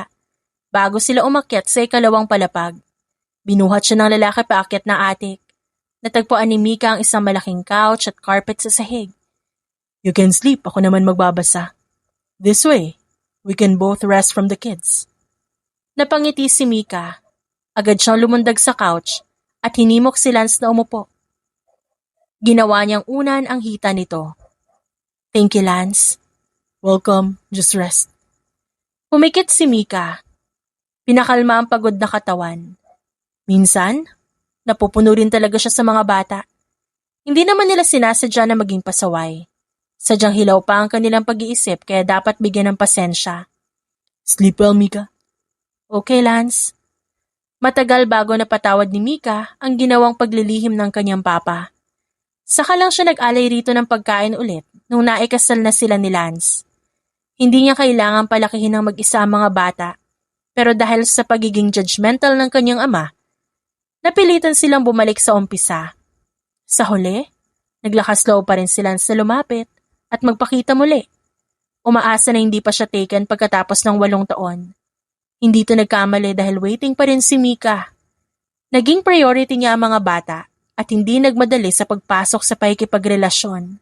Bago sila umakyat sa 2 palapag. Binuhat siya ng lalaki paakyat na attic. Natagpuan ni Mika ang isang malaking couch at carpet sa sahig. You can sleep, ako naman magbabasa. This way, we can both rest from the kids. Napangiti si Mika. Agad siyang lumundag sa couch at hinimok si Lance na umupo. Ginawa niyang unan ang hita nito. Thank you, Lance. Welcome, just rest. Pumikit si Mika. Pinakalma ang pagod na katawan. Minsan, napupuno rin talaga siya sa mga bata. Hindi naman nila sinasadya na maging pasaway. Sadyang hilaw pa ang kanilang pag-iisip kaya dapat bigyan ng pasensya. Sleep well, Mika. Okay, Lance. Matagal bago napatawad ni Mika ang ginawang paglilihim ng kanyang papa. Saka lang siya nag-alay rito ng pagkain ulit nung naikasal na sila ni Lance. Hindi niya kailangang palakihin ng mag-isa ang mga bata, pero dahil sa pagiging judgmental ng kanyang ama, napilitan silang bumalik sa umpisa. Sa huli, naglakas loob pa rin si Lance na lumapit at magpakita muli. Umaasa na hindi pa siya taken pagkatapos ng 8 taon. Hindi ito nagkamali dahil waiting pa rin si Mika. Naging priority niya ang mga bata at hindi nagmadali sa pagpasok sa pakikipagrelasyon.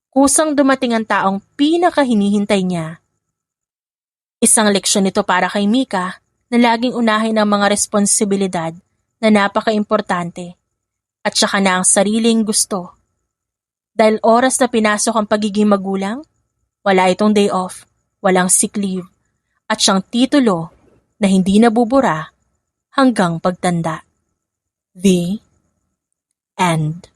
Kusang dumating ang taong pinakahinihintay niya. Isang leksyon ito para kay Mika na laging unahin ang mga responsibilidad na napaka-importante at saka na ang sariling gusto. Dahil oras na pinasok ang pagiging magulang, wala itong day off, walang sick leave, at siyang titulo na hindi nabubura hanggang pagtanda. The End.